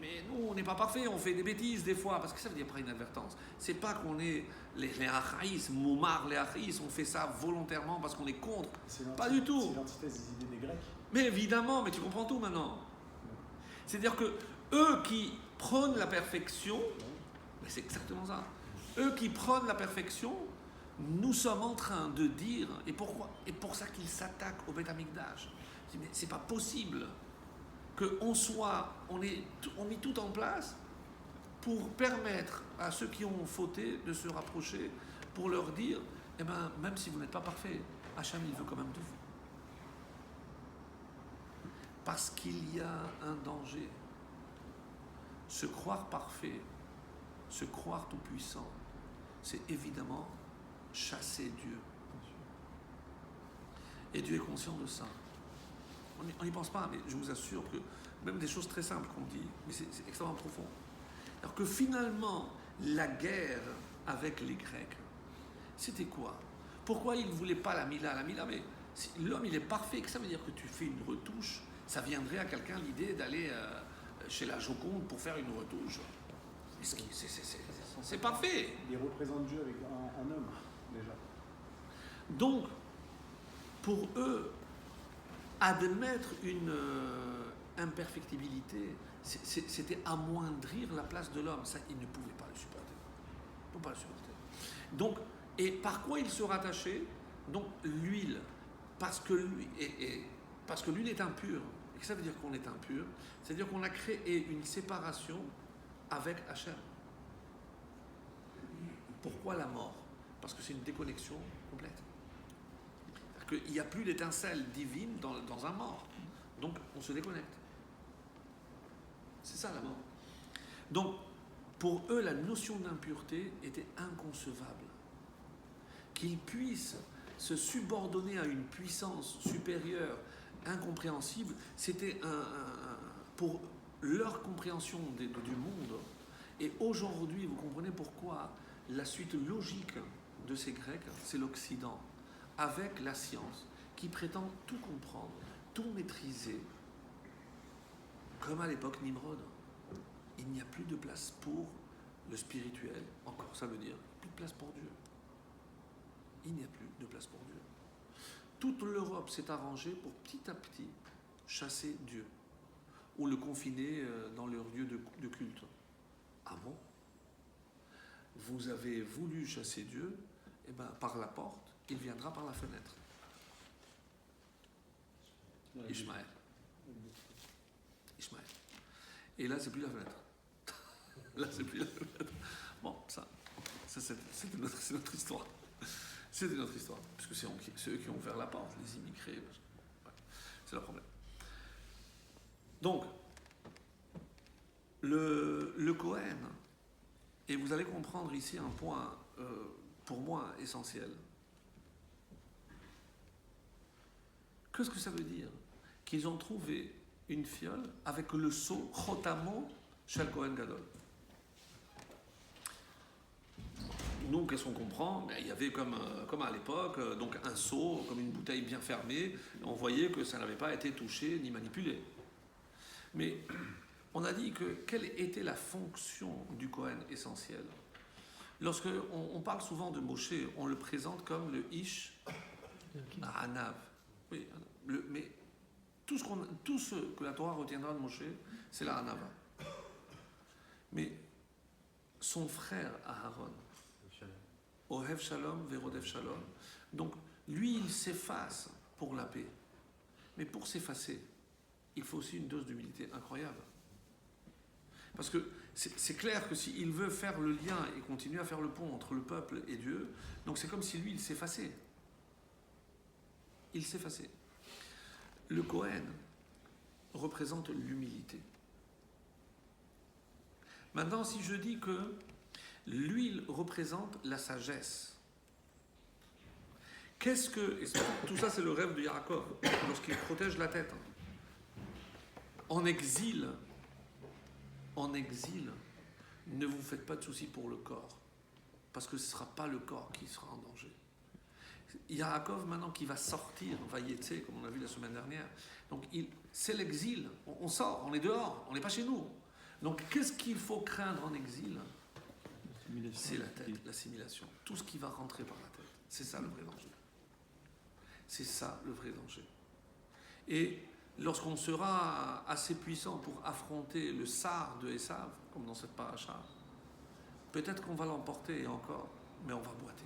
Mais nous, on n'est pas parfaits. On fait des bêtises des fois. Parce que ça veut dire par inadvertance. C'est pas qu'on est les achaïs, moumar, les achaïs. On fait ça volontairement parce qu'on est contre. Pas du tout. C'est l'antithèse des idées des Grecs. Mais évidemment, mais tu comprends tout maintenant. C'est-à-dire que eux qui prônent la perfection, mais c'est exactement ça. Eux qui prônent la perfection, nous sommes en train de dire, et pourquoi? Et pour ça qu'ils s'attaquent au Beth Amikdash. Mais c'est pas possible on ait mis tout en place pour permettre à ceux qui ont fauté de se rapprocher, pour leur dire, eh ben, même si vous n'êtes pas parfait, Hachem il veut quand même de vous. Parce qu'il y a un danger. Se croire parfait, se croire tout-puissant, c'est évidemment chasser Dieu. Et Dieu est conscient de ça. On n'y pense pas, mais je vous assure que même des choses très simples qu'on dit, mais c'est extrêmement profond. Alors que finalement, la guerre avec les Grecs, c'était quoi? Pourquoi ils ne voulaient pas la Mila? La Mila, mais si l'homme il est parfait, que ça veut dire que tu fais une retouche, ça viendrait à quelqu'un l'idée d'aller chez la Joconde pour faire une retouche. C'est parfait. Il représente Dieu avec un homme, déjà. Donc, pour eux, admettre une imperfectibilité, c'était amoindrir la place de l'homme. Ça, ils ne pouvaient pas le supporter. Ils ne pouvaient pas le supporter. Donc, et par quoi ils se rattachaient? Donc, l'huile. Parce que l'huile est impure. Et que ça veut dire qu'on est impur? C'est-à-dire qu'on a créé une séparation avec Hachem. Pourquoi la mort? Parce que c'est une déconnexion complète. Il n'y a plus d'étincelle divine dans un mort. Donc, on se déconnecte. C'est ça la mort. Donc, pour eux, la notion d'impureté était inconcevable. Qu'ils puissent se subordonner à une puissance supérieure, incompréhensible, c'était pour leur compréhension du monde. Et aujourd'hui, vous comprenez pourquoi la suite logique de ces Grecs, c'est l'Occident, avec la science, qui prétend tout comprendre, tout maîtriser, comme à l'époque Nimrod. Il n'y a plus de place pour le spirituel, encore ça veut dire, plus de place pour Dieu. Il n'y a plus de place pour Dieu. Toute l'Europe s'est arrangée pour petit à petit chasser Dieu, ou le confiner dans leur lieu de culte. Ah bon? Vous avez voulu chasser Dieu, eh ben, par la porte, il viendra par la fenêtre. Ishmaël. Et là, c'est plus la fenêtre. Là, c'est plus la fenêtre. Bon, ça c'est notre histoire. C'est notre histoire. Parce que c'est eux qui ont ouvert la porte, les immigrés. Ouais, c'est le problème. Donc, le Kohen, et vous allez comprendre ici un point, pour moi, essentiel. Qu'est-ce que ça veut dire? Qu'ils ont trouvé une fiole avec le sceau Chotamo Shel Kohen Gadol. Nous, qu'est-ce qu'on comprend? Il y avait comme à l'époque, donc un seau, comme une bouteille bien fermée. On voyait que ça n'avait pas été touché ni manipulé. Mais on a dit que quelle était la fonction du Kohen essentielle? Lorsque on parle souvent de Moshe, on le présente comme le Ish Hanav. Oui, mais tout ce que la Torah retiendra de Moshe, c'est la Hanava. Mais son frère Aaron, Ohev Shalom, Verodev Shalom, donc lui il s'efface pour la paix. Mais pour s'effacer, il faut aussi une dose d'humilité incroyable. Parce que c'est clair que s'il veut faire le lien et continuer à faire le pont entre le peuple et Dieu, donc c'est comme si lui il s'effaçait. Il s'effaçait. Le Kohen représente l'humilité. Maintenant, si je dis que l'huile représente la sagesse, qu'est-ce que... Tout ça, c'est le rêve de Yaakov, lorsqu'il protège la tête. En exil, ne vous faites pas de soucis pour le corps, parce que ce ne sera pas le corps qui sera en danger. Yaakov maintenant qui va sortir, Vayetse, comme on a vu la semaine dernière. Donc c'est l'exil. On sort, on est dehors, on n'est pas chez nous. Donc qu'est-ce qu'il faut craindre en exil? C'est la tête, l'assimilation. Tout ce qui va rentrer par la tête. C'est ça le vrai danger. C'est ça le vrai danger. Et lorsqu'on sera assez puissant pour affronter le Sar de Esav, comme dans cette paracha, peut-être qu'on va l'emporter et encore, mais on va boiter.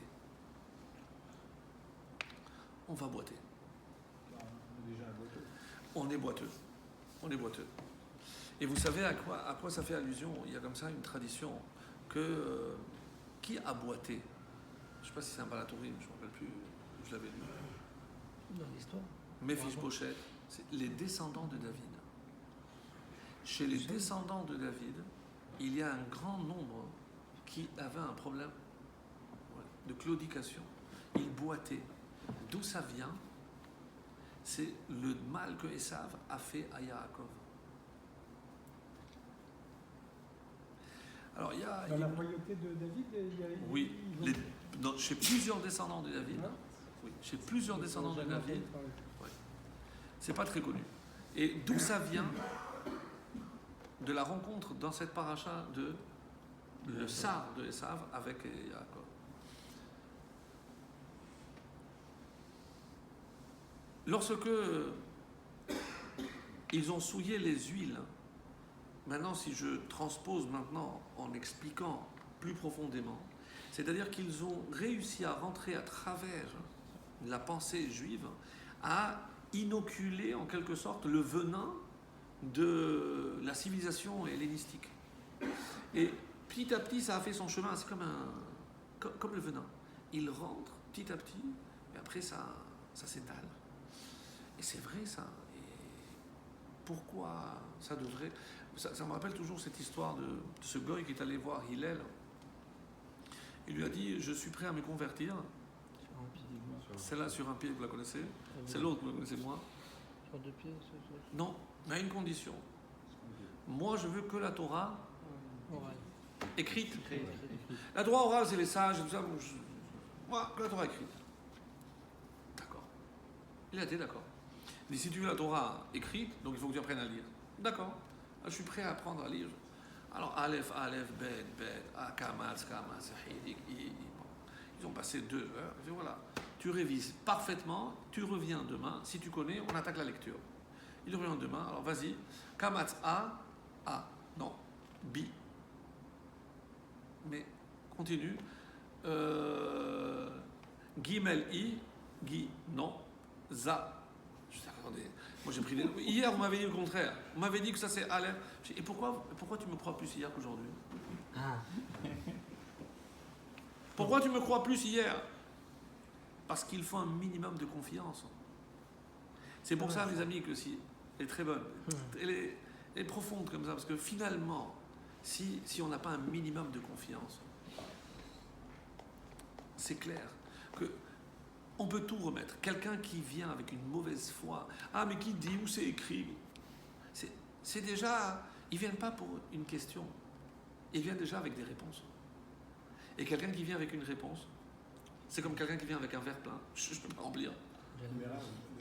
On va boiter. On est déjà un boiteux. On est boiteux. On est boiteux. Et vous savez à quoi ça fait allusion? Il y a comme ça une tradition que qui a boité? Je ne sais pas si c'est un Balatourim, je ne me rappelle plus, je l'avais lu. Dans l'histoire. Mephibosheth, c'est les descendants de David. Chez les descendants de David, il y a un grand nombre qui avaient un problème de claudication. Ils boitaient. D'où ça vient? C'est le mal que Esav a fait à Yaakov. Alors, il y a... Dans la royauté de David, Oui, ils vont- chez plusieurs descendants de David. Ouais. Oui, chez plusieurs descendants de Jamais David. entendu parler. C'est pas très connu. Et d'où ça vient? De la rencontre dans cette paracha de le Sar de Esav avec Yaakov. Lorsque ils ont souillé les huiles, maintenant si je transpose maintenant en expliquant plus profondément, c'est-à-dire qu'ils ont réussi à rentrer à travers la pensée juive, à inoculer en quelque sorte le venin de la civilisation hellénistique. Et petit à petit, ça a fait son chemin, c'est comme le venin. Il rentre petit à petit, et après ça s'étale. Et c'est vrai ça. Et pourquoi ça devrait... Ça me rappelle toujours cette histoire de ce goy qui est allé voir Hillel. Il lui a dit, je suis prêt à me convertir. Celle-là sur un pied, vous la connaissez? C'est l'autre, vous la connaissez moins? Sur deux pieds, Non, mais à une condition. Moi, je veux que la Torah oral. écrite. La Torah orale, c'est les sages et tout ça. Moi, que la Torah écrite. D'accord. Il a été d'accord. Il dit, si tu veux la Torah écrite, donc il faut que tu apprennes à lire. D'accord. Je suis prêt à apprendre à lire. Alors, Aleph, Bet, Kamatz, ils ont passé 2 heures. Et voilà. Tu révises parfaitement, tu reviens demain. Si tu connais, on attaque la lecture. Il revient demain, alors vas-y. Kamatz A, non, B. Mais continue. Gimel I, Gi, non, Za. Je dis, attendez, moi j'ai pris des... Hier, on m'avait dit le contraire. On m'avait dit que ça c'est Aleph. Et pourquoi tu me crois plus hier qu'aujourd'hui? Pourquoi tu me crois plus hier? Parce qu'il faut un minimum de confiance. C'est pour ça, mes amis, que si elle est très bonne, elle est profonde comme ça, parce que finalement, si on n'a pas un minimum de confiance, c'est clair que on peut tout remettre. Quelqu'un qui vient avec une mauvaise foi, mais qui dit où c'est écrit, c'est déjà, ils viennent pas pour une question, ils viennent déjà avec des réponses. Et quelqu'un qui vient avec une réponse, c'est comme quelqu'un qui vient avec un verre plein. Je peux pas remplir. Mais là,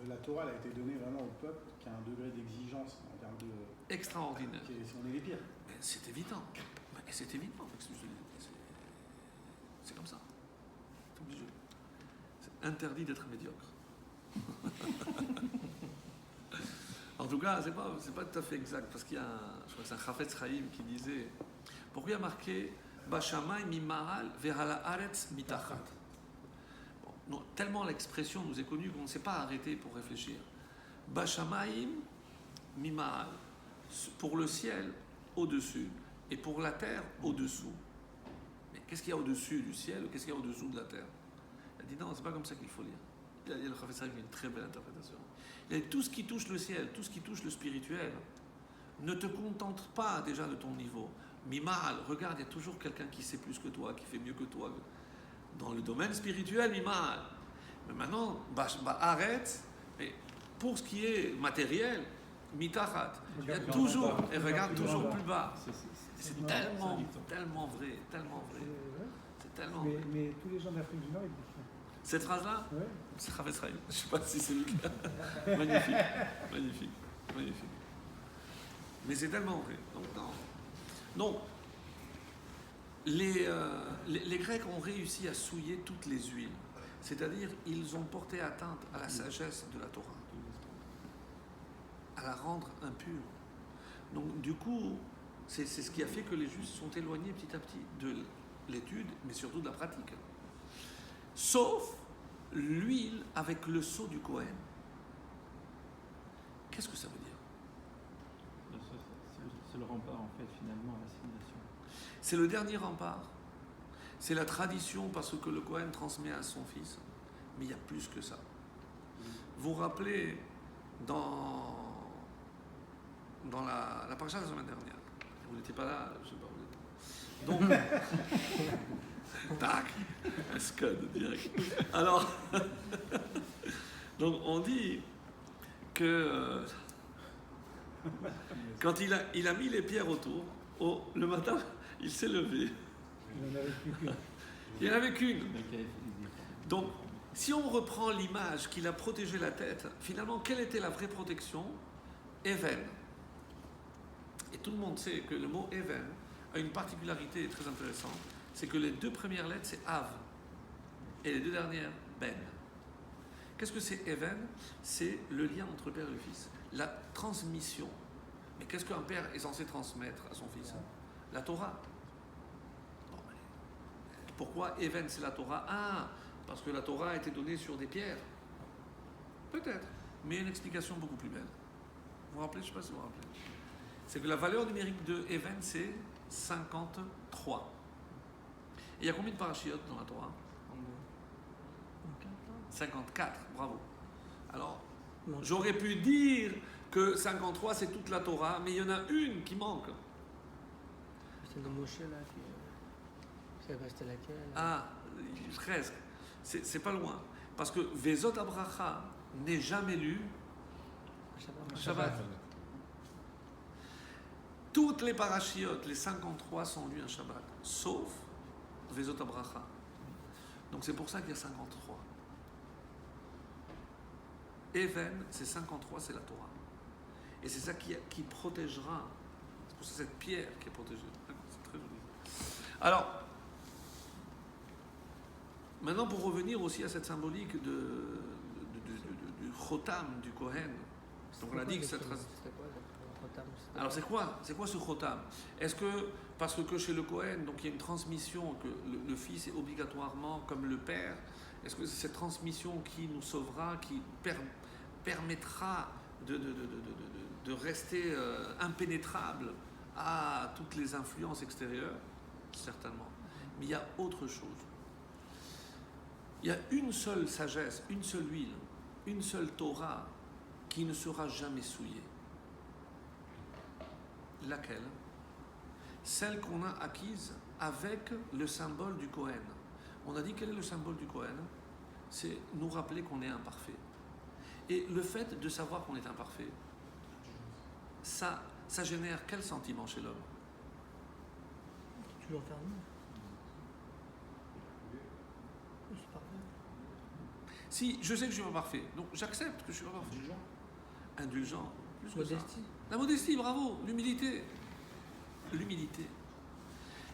la Torah elle a été donnée vraiment au peuple qui a un degré d'exigence en termes de... Extraordinaire. On est les pires. Mais c'est évident. Mais c'est évident. C'est comme ça. C'est obligé. C'est interdit d'être médiocre. En tout cas, c'est pas tout à fait exact, parce qu'il y a je crois que c'est un Chafetz Chaim qui disait, pourquoi il y a marqué Bashamay mimaal ve'ala aretz mitachat? Non, tellement l'expression nous est connue qu'on ne s'est pas arrêté pour réfléchir. Bashamayim mimaal, pour le ciel au-dessus et pour la terre au-dessous. Mais qu'est-ce qu'il y a au-dessus du ciel ou qu'est-ce qu'il y a au-dessous de la terre? Il a dit non, c'est pas comme ça qu'il faut lire. Il a dit le Chafetz Chaim une très belle interprétation. Il a dit tout ce qui touche le ciel, tout ce qui touche le spirituel, ne te contente pas déjà de ton niveau. Mimal, regarde, il y a toujours quelqu'un qui sait plus que toi, qui fait mieux que toi. Dans le domaine spirituel, Mimal. Mais maintenant, arrête. Mais pour ce qui est matériel, Mitachat. Il y a toujours, et regarde toujours plus bas. C'est tellement vrai, tellement vrai. C'est tellement vrai. Mais tous les gens d'Afrique du Nord, ils disent ça. Cette phrase-là, Ouais. c'est Chafetz Chaim. Je ne sais pas si c'est le cas. Magnifique, magnifique, magnifique. Mais c'est tellement vrai. Donc, non. Donc, les Grecs ont réussi à souiller toutes les huiles. C'est-à-dire, ils ont porté atteinte à la sagesse de la Torah, à la rendre impure. Donc, du coup, c'est ce qui a fait que les Juifs se sont éloignés petit à petit de l'étude, mais surtout de la pratique. Sauf l'huile avec le sceau du Kohen. Qu'est-ce que ça veut dire? C'est le rempart, en fait, finalement, à l'assimilation. C'est le dernier rempart. C'est la tradition parce que le Kohen transmet à son fils. Mais il y a plus que ça. Vous vous rappelez dans la paracha de la semaine dernière. Vous n'étiez pas là, je sais pas où vous étiez. Donc, tac, un scud direct. Alors, donc on dit que quand il a mis les pierres autour, le matin, il s'est levé. Il n'en avait plus qu'une. Il n'y en avait qu'une. Mais qui avait fait des efforts. Donc, si on reprend l'image qu'il a protégé la tête, finalement, quelle était la vraie protection? Even. Et tout le monde sait que le mot Even a une particularité très intéressante, c'est que les deux premières lettres, c'est Av, et les deux dernières, Ben. Qu'est-ce que c'est Even? C'est le lien entre le père et le fils, la transmission. Mais qu'est-ce qu'un père est censé transmettre à son fils? La Torah. Bon, pourquoi Even c'est la Torah? Ah, parce que la Torah a été donnée sur des pierres. Peut-être, mais une explication beaucoup plus belle. Vous vous rappelez? Je ne sais pas si vous vous rappelez. C'est que la valeur numérique de Even, c'est 53. Et il y a combien de parachiotes dans la Torah? 54, bravo. Alors, j'aurais pu dire que 53 c'est toute la Torah, mais il y en a une qui manque. C'est de Moshe là, c'est resté laquelle? Ah, presque. C'est pas loin. Parce que Vezot Abracha n'est jamais lu Shabbat. Toutes les parachiotes, les 53 sont lus un Shabbat, sauf Vezot Abracha. Donc c'est pour ça qu'il y a 53. Even, c'est 53, c'est la Torah. Et c'est ça qui protégera. C'est pour ça cette pierre qui est protégée. C'est très joli. Alors, maintenant pour revenir aussi à cette symbolique du Chotam, du Kohen. Donc on a dit que cette... Alors c'est quoi ce Chotam? Est-ce que, parce que chez le Kohen, donc il y a une transmission, que le fils est obligatoirement comme le père, est-ce que c'est cette transmission qui nous sauvera, qui permettra de rester impénétrable à toutes les influences extérieures? Certainement. Mais il y a autre chose. Il y a une seule sagesse, une seule huile, une seule Torah qui ne sera jamais souillée. Laquelle? Celle qu'on a acquise avec le symbole du Kohen. On a dit quel est le symbole du Kohen? C'est nous rappeler qu'on est imparfait. Et le fait de savoir qu'on est imparfait, ça génère quel sentiment chez l'homme? Toujours fermé. C'est parfait. Si je sais que je suis pas parfait, donc j'accepte que je suis pas parfait. Indulgent. Plus que ça. Modestie. La modestie, bravo. L'humilité. L'humilité.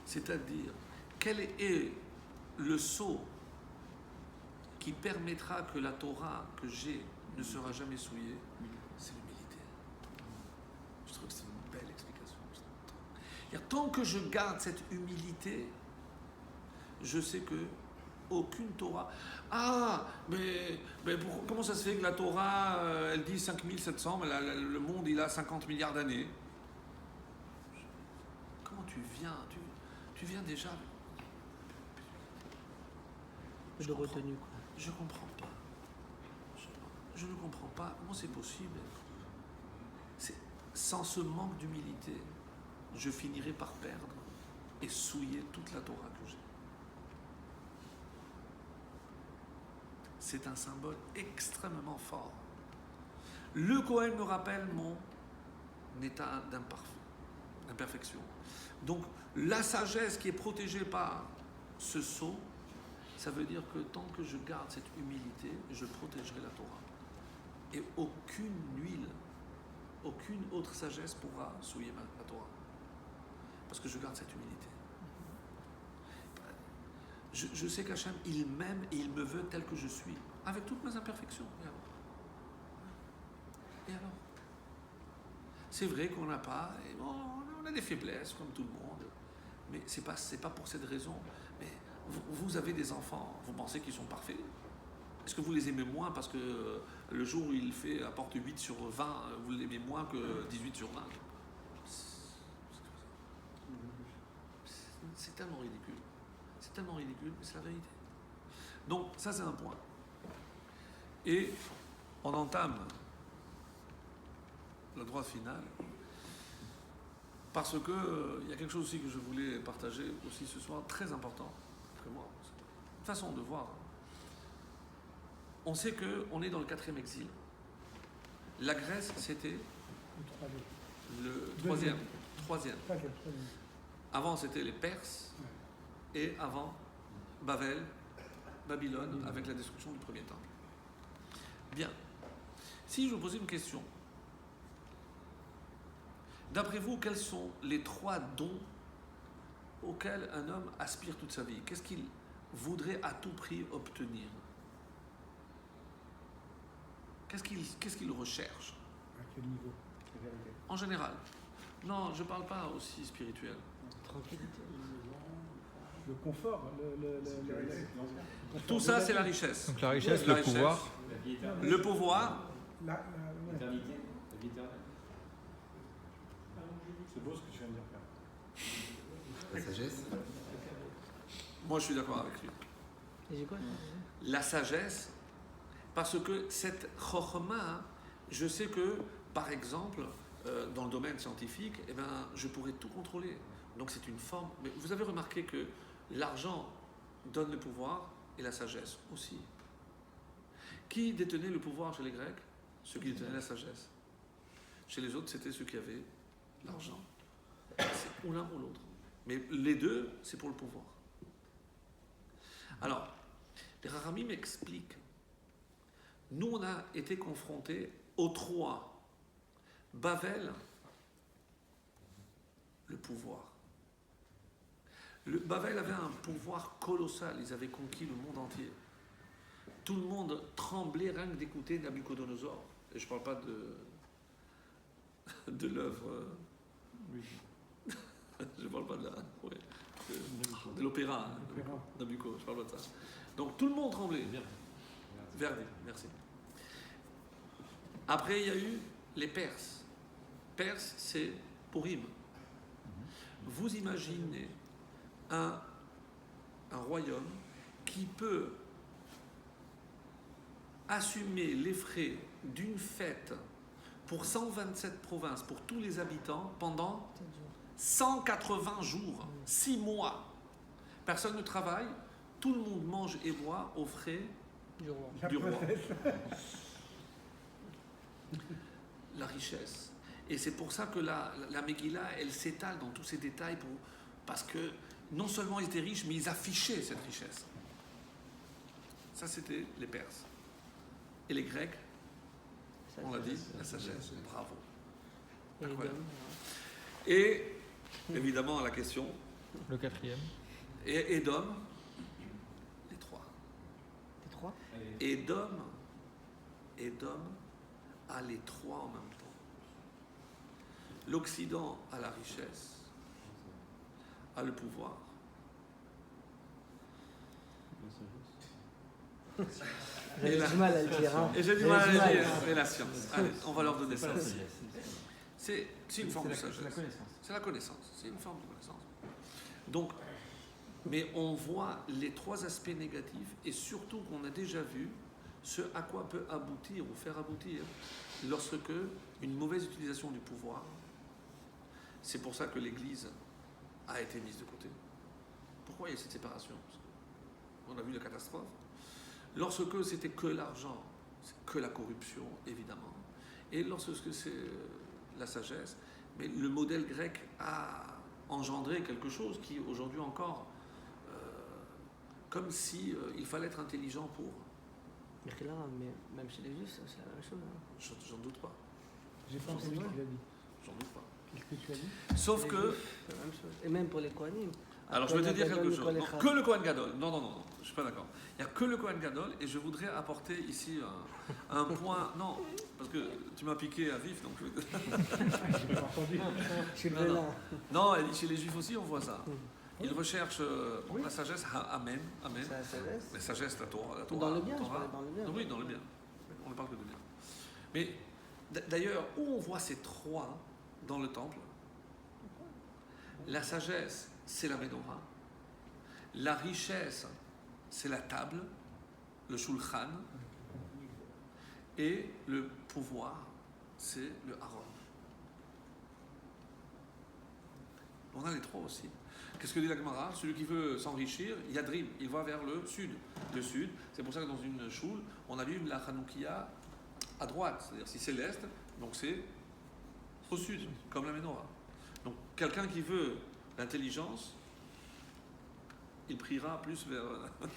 C'est-à-dire, quel est le sceau qui permettra que la Torah que j'ai ne sera jamais souillée? C'est l'humilité. Je trouve que c'est une belle explication. Tant que je garde cette humilité, je sais que aucune Torah. Ah, mais comment ça se fait que la Torah, elle dit 5700, mais le monde, il a 50 milliards d'années? Comment tu viens? Tu viens déjà. De retenue, quoi. Je comprends pas. Je ne comprends pas. Comment c'est possible? Sans ce manque d'humilité, je finirai par perdre et souiller toute la Torah que j'ai. C'est un symbole extrêmement fort. Le Kohen me rappelle mon état d'imperfection. Donc, la sagesse qui est protégée par ce sceau, ça veut dire que tant que je garde cette humilité, je protégerai la Torah. Et aucune huile, aucune autre sagesse pourra souiller la Torah. Parce que je garde cette humilité. Je sais qu'Hachem, il m'aime et il me veut tel que je suis, avec toutes mes imperfections. Et alors c'est vrai qu'on n'a pas, et bon, on a des faiblesses comme tout le monde, mais c'est pas pour cette raison. Mais vous avez des enfants, vous pensez qu'ils sont parfaits? Est-ce que vous les aimez moins parce que le jour où il apporte 8 sur 20, vous l'aimez moins que 18 sur 20? C'est tellement ridicule. C'est tellement ridicule, mais c'est la vérité. Donc, ça, c'est un point. Et on entame le droit final parce que il y a quelque chose aussi que je voulais partager aussi ce soir, très important. Que moi, une façon de voir. On sait qu'on est dans le 4e exil. La Grèce, c'était le troisième. Avant, c'était les Perses. Et avant, Babylone, avec la destruction du premier temple. Bien. Si je vous posais une question, d'après vous, quels sont les 3 dons auxquels un homme aspire toute sa vie? Qu'est-ce qu'il voudrait à tout prix obtenir? Qu'est-ce qu'il recherche? À quel niveau? En général. Non, je ne parle pas aussi spirituel. Tranquillité. Le confort, Tout ça, c'est la richesse. Donc la richesse, le pouvoir. La vie éternelle. Le pouvoir, L'éternité, la vie éternelle. C'est beau ce que tu viens de dire, frère. La sagesse. moi je suis d'accord avec lui. Et j'ai quoi? La sagesse, parce que cette chokhmah, je sais que, par exemple, dans le domaine scientifique, eh ben, je pourrais tout contrôler. Donc c'est une forme. Mais vous avez remarqué que l'argent donne le pouvoir et la sagesse aussi. Qui détenait le pouvoir chez les Grecs? Ceux qui détenaient la sagesse. Chez les autres, c'était ceux qui avaient l'argent. C'est ou l'un ou l'autre. Mais les deux, c'est pour le pouvoir. Alors, les Rahamim expliquent. Nous, on a été confrontés aux 3. Babel, le pouvoir. Babel avait un pouvoir colossal. Ils avaient conquis le monde entier. Tout le monde tremblait rien que d'écouter Nabucodonosor. Et je ne parle pas de l'œuvre. Oui. Je ne parle pas de l'opéra. Nabucco, je ne parle pas de ça. Donc tout le monde tremblait. Verdi, merci. Après, il y a eu les Perses. Perses, c'est Purim. Vous imaginez un royaume qui peut assumer les frais d'une fête pour 127 provinces, pour tous les habitants, pendant 180 jours, 6 mois. Personne ne travaille, tout le monde mange et boit aux frais du roi. La richesse. Et c'est pour ça que la Megillah, elle s'étale dans tous ces détails, parce que non seulement ils étaient riches, mais ils affichaient cette richesse. Ça, c'était les Perses. Et les Grecs, on l'a dit, la sagesse. Bravo. Et les Incroyable. hommes, Et, évidemment, la question, Le 4e. et Édom, les 3. les 3? Édom a les 3 en même temps. L'Occident a la richesse, a le pouvoir. J'avais du mal à le dire. Hein. Et j'ai du mal à le dire, mais la science. Allez, on va leur donner ça aussi. C'est une forme de sagesse. C'est la connaissance. C'est la connaissance. C'est une forme de connaissance. Donc, mais on voit les 3 aspects négatifs et surtout qu'on a déjà vu ce à quoi peut aboutir ou faire aboutir lorsque une mauvaise utilisation du pouvoir. C'est pour ça que l'Église a été mise de côté. Pourquoi il y a cette séparation? On a vu la catastrophe. Lorsque c'était que l'argent, c'est que la corruption, évidemment. Et lorsque c'est la sagesse, mais le modèle grec a engendré quelque chose qui aujourd'hui encore comme si il fallait être intelligent pour. Mais là, même chez les juifs, c'est la même chose. Hein. J'en doute pas. J'ai pas entendu ce qu'il a dit. J'en doute pas. Qu'est-ce que tu as dit? Sauf Les que. juifs, c'est la même chose. Et même pour les Kohanim. Alors je vais te dire quelque chose. Non, Gadol, que le Kohen Gadol. Non, non, non, non, je suis pas d'accord. Il n'y a que le Kohen Gadol et je voudrais apporter ici un point. Non, parce que tu m'as piqué à vif, donc. J'ai pas entendu. Chez Non, le non. Vélan. Non, et chez les Juifs aussi, on voit ça. Ils recherchent la sagesse. Amen, amen. Ça laisse. La sagesse, la Torah. Dans le bien, la je Torah. parlais dans le bien. Oui, dans le bien. On ne parle que de bien. Mais d'ailleurs, où on voit ces trois dans le temple, la sagesse, c'est la menorah. La richesse, c'est la table, le shulchan. Et le pouvoir, c'est le haron. On a les trois aussi. Qu'est-ce que dit la Gemara? Celui qui veut s'enrichir, Yadrim, il va vers le sud. Le sud, c'est pour ça que dans une choule, on a vu la Hanoukia à droite, c'est-à-dire si c'est l'est, donc c'est au sud, comme la menorah. Donc quelqu'un qui veut l'intelligence, il priera plus vers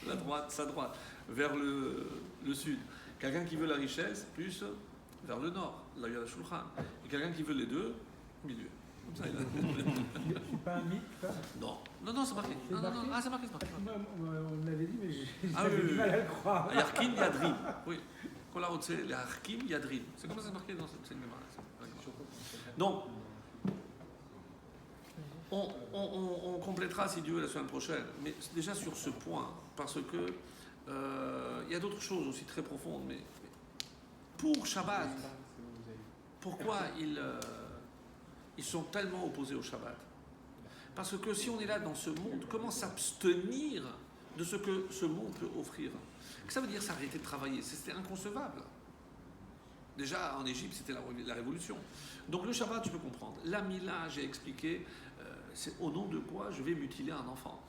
la droite, sa droite, vers le sud. Quelqu'un qui veut la richesse, plus vers le nord, là il y a le Shulchan. Et quelqu'un qui veut les deux, au milieu. Comme ça, il a... C'est pas un mythe, ça? Non, non, non, c'est marqué. C'est Non, non, non. marqué? Ah, c'est marqué, c'est marqué. Moi, on l'avait dit, mais Ah, j'avais oui, du oui, mal oui. à le croire. Yarkin Yadrim. Oui. Kola Otse, les Harkim Yadrim. C'est comme ça que c'est marqué dans cette Gemara. Donc, on complétera si Dieu veut la semaine prochaine. Mais déjà sur ce point, parce que il y a d'autres choses aussi très profondes. Mais pour Shabbat, pourquoi ils sont tellement opposés au Shabbat? Parce que si on est là dans ce monde, comment s'abstenir de ce que ce monde peut offrir? Ça veut dire s'arrêter de travailler. C'était inconcevable. Déjà, en Égypte, c'était la révolution. Donc le Shabbat, tu peux comprendre. La Mila, j'ai expliqué, c'est au nom de quoi je vais mutiler un enfant.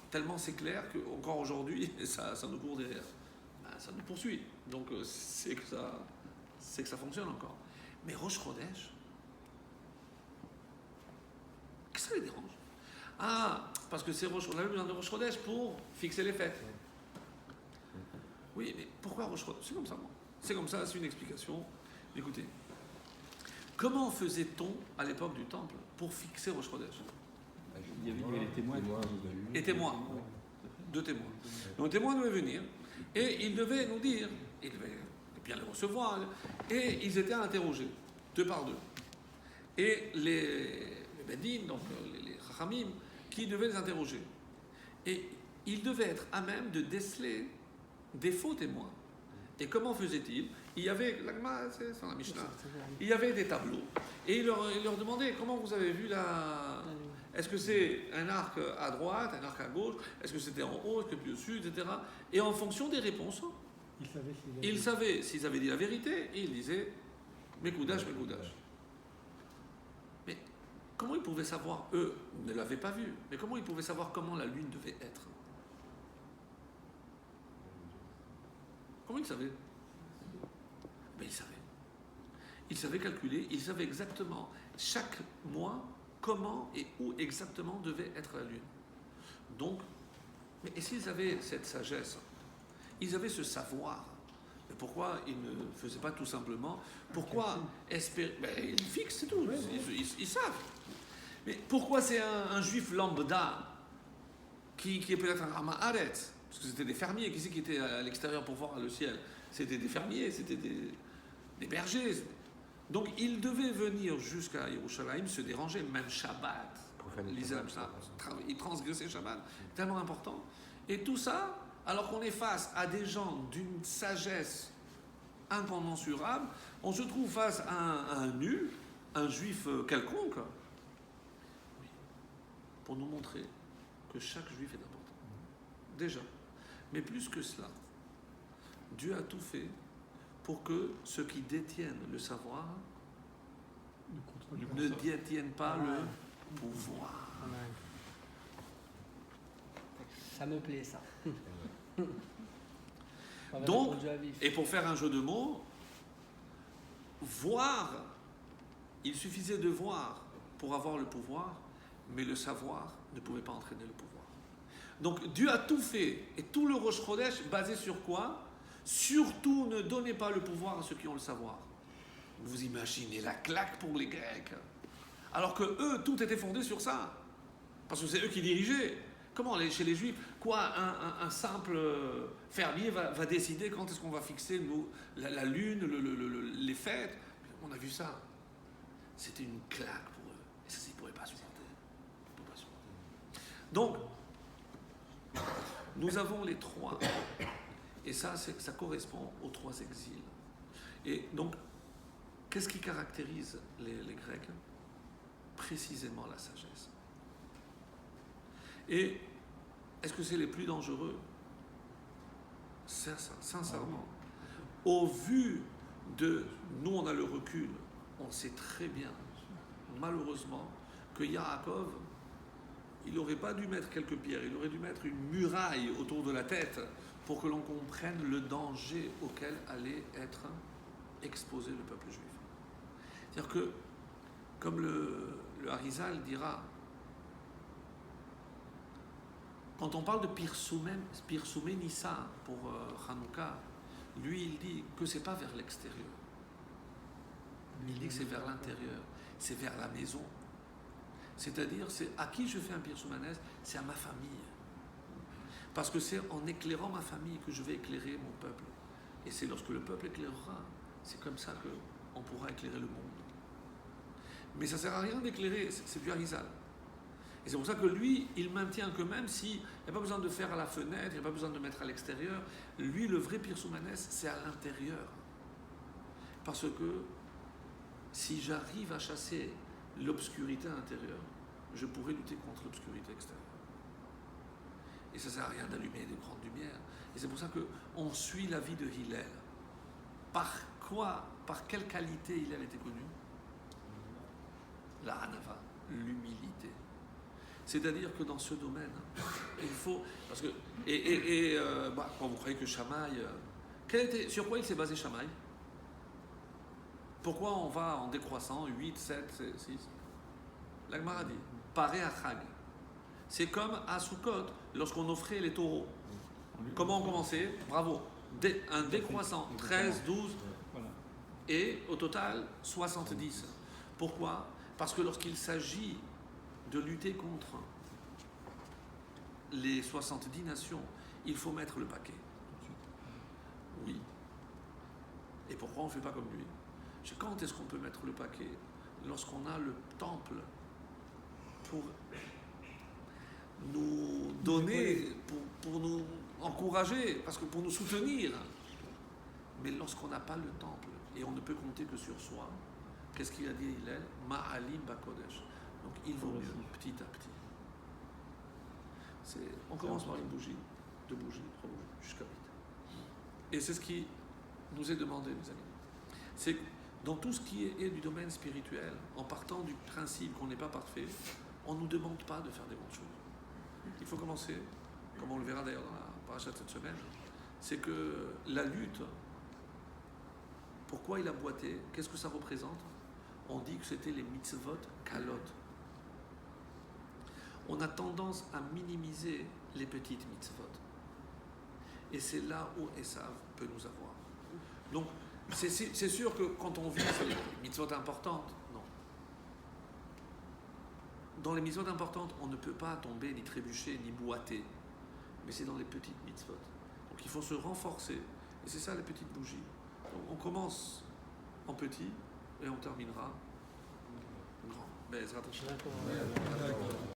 Tellement c'est clair qu'encore aujourd'hui, ça nous court derrière. Ben, ça nous poursuit. Donc c'est que ça fonctionne encore. Mais Rosh Chodesh, qu'est-ce que ça les dérange? Ah, parce que on avait besoin de Rosh Chodesh pour fixer les fêtes. Oui, mais pourquoi Rosh Chodesh? C'est comme ça, moi. C'est comme ça, c'est une explication. Écoutez, comment faisait-on à l'époque du temple pour fixer Rosh Chodesh? Il y avait les témoins. Les témoins. Deux témoins. Donc les témoins devaient venir et ils devaient nous dire, ils devaient bien les recevoir, et ils étaient interrogés, deux par deux. Et les Bedin, donc les Chachamim, qui devaient les interroger. Et ils devaient être à même de déceler des faux témoins. Et comment faisait-il? Il y avait, c'est dans la Mishnah, il y avait des tableaux. Et il leur demandait, comment vous avez vu la... Est-ce que c'est un arc à droite, un arc à gauche? Est-ce que c'était en haut, est-ce que plus au sud, etc. Et en fonction des réponses, ils savaient s'ils avaient dit la vérité, et ils disaient Mekoudash, Mekoudash. Mais comment ils pouvaient savoir, eux ne l'avaient pas vu, mais comment ils pouvaient savoir comment la lune devait être? Comment ils savaient? Ben, ils savaient. Ils savaient calculer, ils savaient exactement chaque mois comment et où exactement devait être la lune. Donc, mais et s'ils avaient cette sagesse, ils avaient ce savoir, mais pourquoi ils ne faisaient pas tout simplement? Pourquoi espérer? Ben, ils fixent, c'est tout. Ils savent. Mais pourquoi c'est un juif lambda qui est peut-être un Haaretz? Parce que c'était des fermiers, qui c'est qui était à l'extérieur pour voir le ciel? C'était des fermiers, c'était des bergers. Donc ils devaient venir jusqu'à Yerushalayim, se déranger, même Shabbat. Ils transgressaient Shabbat, tellement important. Et tout ça, alors qu'on est face à des gens d'une sagesse incommensurable, on se trouve face à un nul, un juif quelconque, pour nous montrer que chaque juif est important. Déjà. Mais plus que cela, Dieu a tout fait pour que ceux qui détiennent le savoir ne détiennent pas le pouvoir. Ça me plaît, ça. Donc, et pour faire un jeu de mots, voir, il suffisait de voir pour avoir le pouvoir, mais le savoir ne pouvait pas entraîner le pouvoir. Donc Dieu a tout fait, et tout le Rosh Chodesh basé sur quoi? Surtout ne donnez pas le pouvoir à ceux qui ont le savoir. Vous imaginez la claque pour les Grecs. Alors que eux, tout était fondé sur ça. Parce que c'est eux qui dirigeaient. Comment chez les Juifs, quoi, un simple fermier va décider quand est-ce qu'on va fixer la lune, les fêtes? On a vu ça. C'était une claque pour eux. Et ça, ils ne pourraient pas supporter. Donc, nous avons les trois. Et ça correspond aux trois exils. Et donc, qu'est-ce qui caractérise les Grecs? Précisément la sagesse. Et est-ce que c'est les plus dangereux? C'est ça, sincèrement. Au vu de... Nous, on a le recul. On sait très bien, malheureusement, que Yaakov, il n'aurait pas dû mettre quelques pierres, il aurait dû mettre une muraille autour de la tête pour que l'on comprenne le danger auquel allait être exposé le peuple juif. C'est-à-dire que, comme le Harizal dira, quand on parle de Pirsumé Nissa pour Hanouka, lui il dit que c'est pas vers l'extérieur. Il dit que c'est vers l'intérieur, c'est vers la maison. C'est-à-dire, c'est à qui je fais un Pirsoumanès? C'est à ma famille. Parce que c'est en éclairant ma famille que je vais éclairer mon peuple. Et c'est lorsque le peuple éclairera, c'est comme ça qu'on pourra éclairer le monde. Mais ça ne sert à rien d'éclairer, c'est du Harizal. Et c'est pour ça que lui, il maintient que même s'il n'y a pas besoin de faire à la fenêtre, il n'y a pas besoin de mettre à l'extérieur, lui, le vrai Pirsoumanès, c'est à l'intérieur. Parce que si j'arrive à chasser l'obscurité intérieure, je pourrais lutter contre l'obscurité extérieure. Et ça ne sert à rien d'allumer de grandes lumières. Et c'est pour ça qu'on suit la vie de Hillel. Par quoi, par quelle qualité Hillel était connu? La Hanava, l'humilité. C'est-à-dire que dans ce domaine, il faut... Parce que, quand vous croyez que Shammai... sur quoi il s'est basé Shammai? Pourquoi on va en décroissant 8, 7, 6? La Gemara dit, paré à Chag. C'est comme à Sukkot, lorsqu'on offrait les taureaux. Comment on commençait? Bravo. Un décroissant, 13, 12, et au total, 70. Pourquoi? Parce que lorsqu'il s'agit de lutter contre les 70 nations, il faut mettre le paquet. Oui. Et pourquoi on ne fait pas comme lui? Quand est-ce qu'on peut mettre le paquet? Lorsqu'on a le temple pour nous donner, pour nous encourager, parce que pour nous soutenir. Mais lorsqu'on n'a pas le temple, et on ne peut compter que sur soi, qu'est-ce qu'il a dit Hillel? Ma'alim bakodesh. Donc il vaut mieux, petit à petit. On commence par une bougie, 2 bougies, 3 bougies, jusqu'à 8. Et c'est ce qui nous est demandé, mes amis. C'est dans tout ce qui est du domaine spirituel, en partant du principe qu'on n'est pas parfait, on ne nous demande pas de faire des bonnes choses. Il faut commencer, comme on le verra d'ailleurs dans la paracha de cette semaine, c'est que la lutte, pourquoi il a boité? Qu'est-ce que ça représente? On dit que c'était les mitzvot kalot. On a tendance à minimiser les petites mitzvot. Et c'est là où Esav peut nous avoir. Donc, c'est sûr que quand on vit sur les mitzvot importantes, non. Dans les mitzvot importantes, on ne peut pas tomber, ni trébucher, ni boiter. Mais c'est dans les petites mitzvot. Donc il faut se renforcer. Et c'est ça les petites bougies. Donc, on commence en petit et on terminera grand. Mais